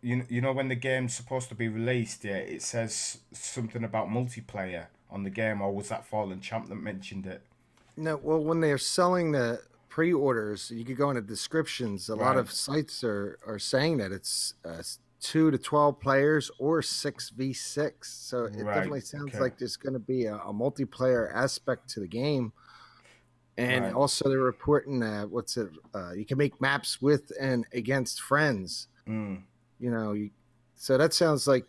S1: you know when the game's supposed to be released. Yeah, it says something about multiplayer on the game, or was that Fallen Champ that mentioned it?
S3: No, well, when they're selling the pre-orders, you could go into descriptions. A lot
S1: Right.
S3: of sites are saying that it's 2 to 12 players or 6v6. So it
S1: Right.
S3: definitely sounds
S1: Okay.
S3: like there's going to be a multiplayer aspect to the game. And
S1: Right.
S3: also, they're reporting what's it? You can make maps with and against friends.
S1: Mm.
S3: You know, so that sounds like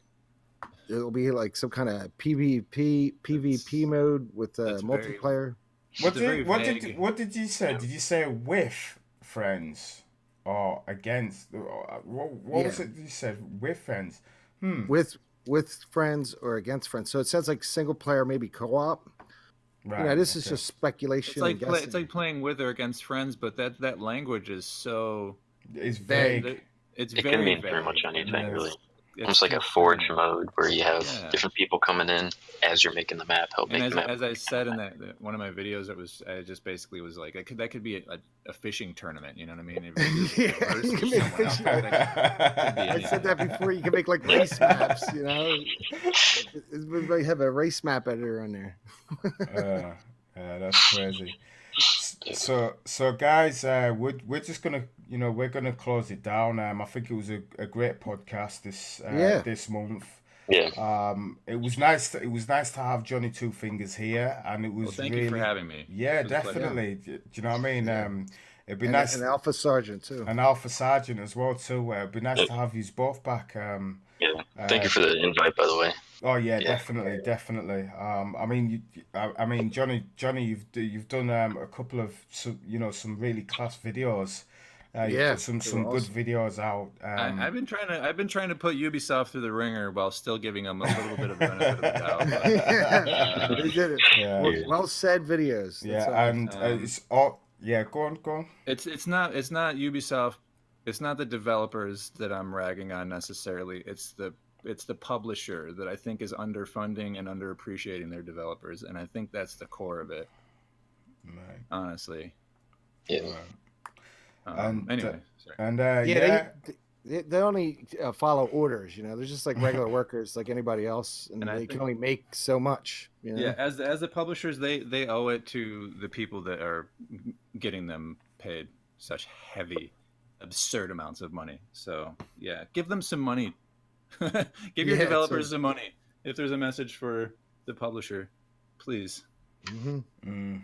S3: it'll be like some kind of PvP
S2: that's
S3: mode with
S2: that's very
S3: multiplayer.
S1: What
S2: it's a very
S1: did what did
S2: vague.
S1: what did you say? Did you say with friends or against? What
S3: Yeah,
S1: was it you said? With friends. Hmm.
S3: with friends or against friends. So it sounds like single player, maybe co-op.
S1: Right.
S3: This is
S1: Okay.
S3: just
S2: It's
S3: speculation and
S2: like it's
S3: guessing.
S2: like playing with or against friends, but that language is so
S1: It's
S3: Vague.
S1: vague.
S2: it's
S4: It can
S2: very
S4: mean pretty much
S2: vague, and
S4: anything,
S1: Yeah.
S4: really.
S2: it's
S4: Almost like a forge
S2: concerning.
S4: mode where you have
S2: Yeah.
S4: different people coming in as you're making the map, help
S2: And
S4: make the map.
S2: as I said in one of my videos, I just basically was like, that could be a fishing tournament. You know what I mean? If you just
S3: Yeah, you can
S2: versus
S3: make
S2: someone else,
S3: fish.
S2: that could be
S3: I said that
S2: anything.
S3: before. You can make like race maps. We have a race map editor on there.
S1: uh, that's crazy. So guys, we're just gonna we're gonna close it down. I think it was a great podcast
S3: Yeah,
S1: this month.
S4: Yeah,
S1: It was nice to have Johnny Two Fingers here, and it
S2: Well,
S1: was
S2: thank you for
S1: really,
S2: having me.
S1: yeah,
S2: It was a pleasure.
S3: yeah,
S1: definitely. Do you know what I mean?
S3: yeah.
S1: It'd be
S3: And an
S1: nice,
S3: alpha sergeant too.
S1: an Alpha Sergeant as well too. It'd be nice
S4: yeah,
S1: to have you both back.
S4: yeah. Thank
S1: Uh,
S4: you for the invite, by the way.
S1: oh yeah,
S4: Yeah,
S1: definitely, definitely. I mean, I mean, Johnny, you've done a couple of some really class videos. You've
S3: Yeah,
S1: put some
S3: they were
S1: some good
S3: awesome.
S1: videos out.
S2: I've been trying to put Ubisoft through the ringer while still giving them a little bit of the benefit of the doubt. But
S3: Yeah,
S2: uh,
S3: they did it.
S1: Yeah.
S4: yeah.
S3: Well said videos. That's
S1: Yeah, and
S2: um,
S1: it's all yeah. Go on, go on.
S2: it's not Ubisoft. It's not the developers that I'm ragging on necessarily. It's the publisher that I think is underfunding and underappreciating their developers, and I think that's the core of it,
S1: Right,
S2: honestly.
S4: Yeah.
S1: right. And
S2: Anyway, sorry.
S3: Yeah,
S1: yeah,
S3: they they only follow orders. You know, they're just like regular workers, like anybody else, and
S2: And I
S3: they
S2: think,
S3: can only make so much. You know?
S2: yeah, as the publishers, they owe it to the people that are getting them paid such heavy, absurd amounts of money. So yeah, give them some money. Give your
S3: Yeah.
S2: developers some money. If there's a message for the publisher, please.
S1: Mm.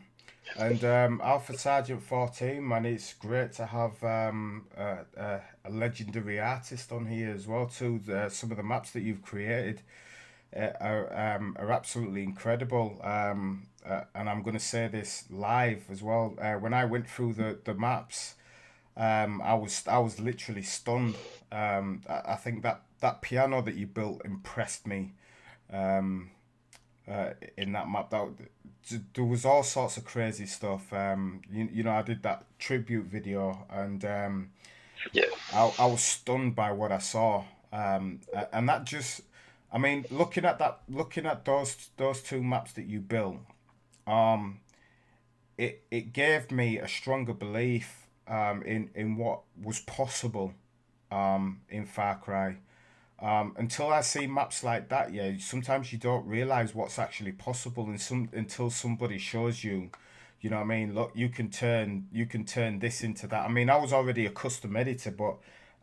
S1: And Alpha Sergeant 14, man, it's great to have a legendary artist on here as well too. Some of the maps that you've created are absolutely incredible. And I'm going to say this live as well. When I went through the maps, I was literally stunned. I think that piano that you built impressed me. Um, in that map, there was all sorts of crazy stuff. You know, I did that tribute video, and
S4: Yeah.
S1: I was stunned by what I saw. And that just, I mean, looking at those two maps that you built, um, it gave me a stronger belief in what was possible in Far Cry. Until I see maps like that, yeah, sometimes you don't realize what's actually possible, and until somebody shows you, you know what I mean. Look, you can turn this into that. I mean, I was already a custom editor, but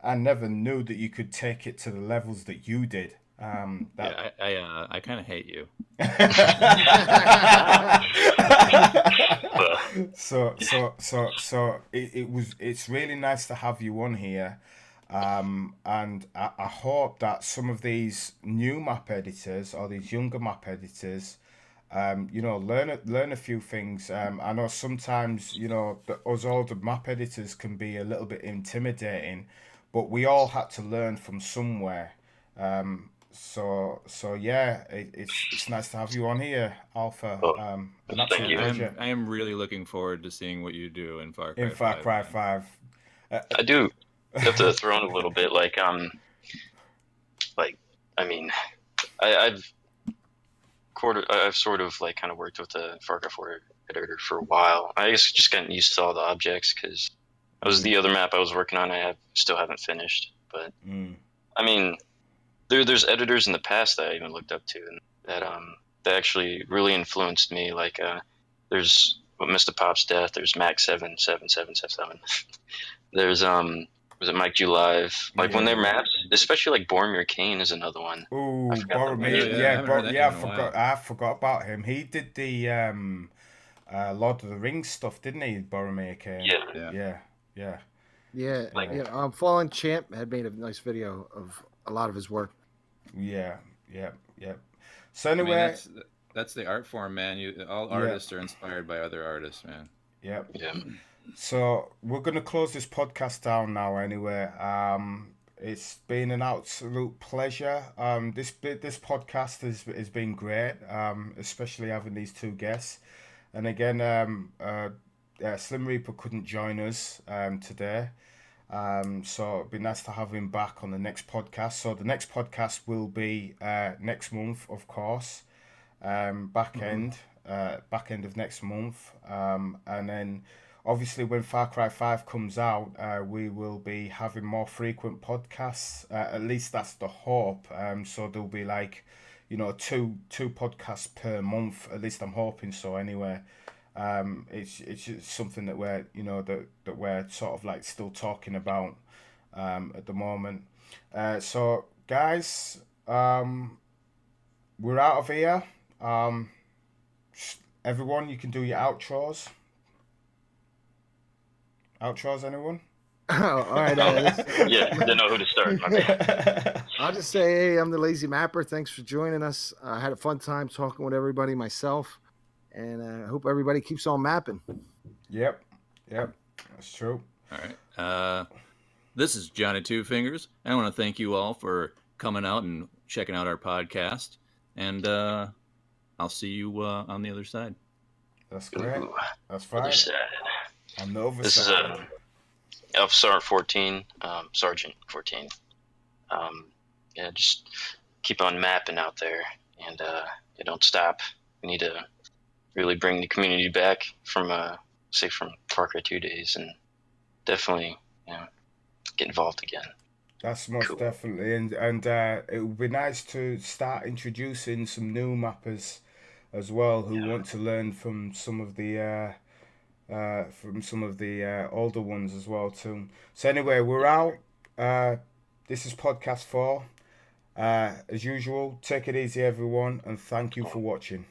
S1: I never knew that you could take it to the levels that you did. That
S2: Yeah, I kind of hate you.
S4: Well,
S1: it's really nice to have you on here. And I hope that some of these new map editors or these younger map editors, you know, learn a few things. I know sometimes, you know, us older map editors can be a little bit intimidating, but we all had to learn from somewhere. So yeah, it's nice to have you on here, Alpha.
S4: well,
S1: An
S4: thank
S1: absolute
S4: you.
S1: pleasure.
S2: I am really looking forward to seeing what you do in Far
S1: In
S2: Cry
S1: Far
S2: 5,
S1: Cry
S2: man.
S1: 5.
S4: I do have to throw in a little bit. Like I mean, I've I've sort of like kind of worked with the Far Cry 4 editor for a while. I guess just getting used to all the objects because that was the other map I was working on. Still haven't finished, but
S1: Mm.
S4: I mean, there's editors in the past that I even looked up to and that actually really influenced me. There's Mr. Pop's Death. There's Max 77777. There's was it Mike G Live? Like when
S1: Yeah,
S4: they're
S1: yeah.
S4: maps, especially like Boromir Kane is another one. I
S1: Ooh,
S4: forgot the
S1: Boromir.
S4: name.
S2: Yeah, I haven't heard that name
S1: I
S2: in a
S1: forgot.
S2: while.
S1: I forgot about him. He did the Lord of the Rings stuff, didn't he? Boromir Kane.
S4: Yeah,
S2: Yeah.
S1: Yeah, yeah,
S3: Yeah,
S4: like
S3: yeah. Fallen Champ had made a nice video of a lot of his work.
S1: yeah, yeah, yeah. So
S2: I mean,
S1: anyway,
S2: that's the art form, man. All
S1: yeah,
S2: artists are inspired by other artists, man.
S1: yeah.
S4: yeah.
S1: So we're gonna close this podcast down now. Anyway, it's been an absolute pleasure. This podcast has been great. Especially having these two guests. And again, Slim Reaper couldn't join us today. So it'd be nice to have him back on the next podcast. So the next podcast will be next month, of course. Back end of next month. And then obviously when Far Cry 5 comes out, we will be having more frequent podcasts. At least that's the hope. So there'll be like, you know, two podcasts per month. At least I'm hoping so anyway. It's just something that we're, you know, that we're sort of like still talking about at the moment. So guys, we're out of here. Everyone, you can do your outros. Outros, anyone?
S3: Oh, all right.
S4: Yeah, didn't know who to start. My bad.
S3: I'll just say, hey, I'm the Lazy Mapper. Thanks for joining us. I had a fun time talking with everybody myself, and I hope everybody keeps on mapping.
S1: Yep, that's true.
S2: All right. This is Johnny Two Fingers. I want to thank you all for coming out and checking out our podcast. And I'll see you on the other side.
S1: That's great.
S4: Ooh,
S1: That's
S4: other
S1: fine.
S4: side.
S1: On the other
S4: This is
S1: side.
S4: Alpha Sergeant 14, Sergeant 14. Yeah, just keep on mapping out there, and you don't stop. We need to really bring the community back from Far Cry 2 days, and definitely, you know, get involved again.
S1: That's most
S4: Cool.
S1: definitely, and it would be nice to start introducing some new mappers as well who
S4: Yeah.
S1: want to learn from some of the older ones as well too. So anyway, we're out. Uh, this is podcast 4. As usual, take it easy, everyone, and thank you for watching.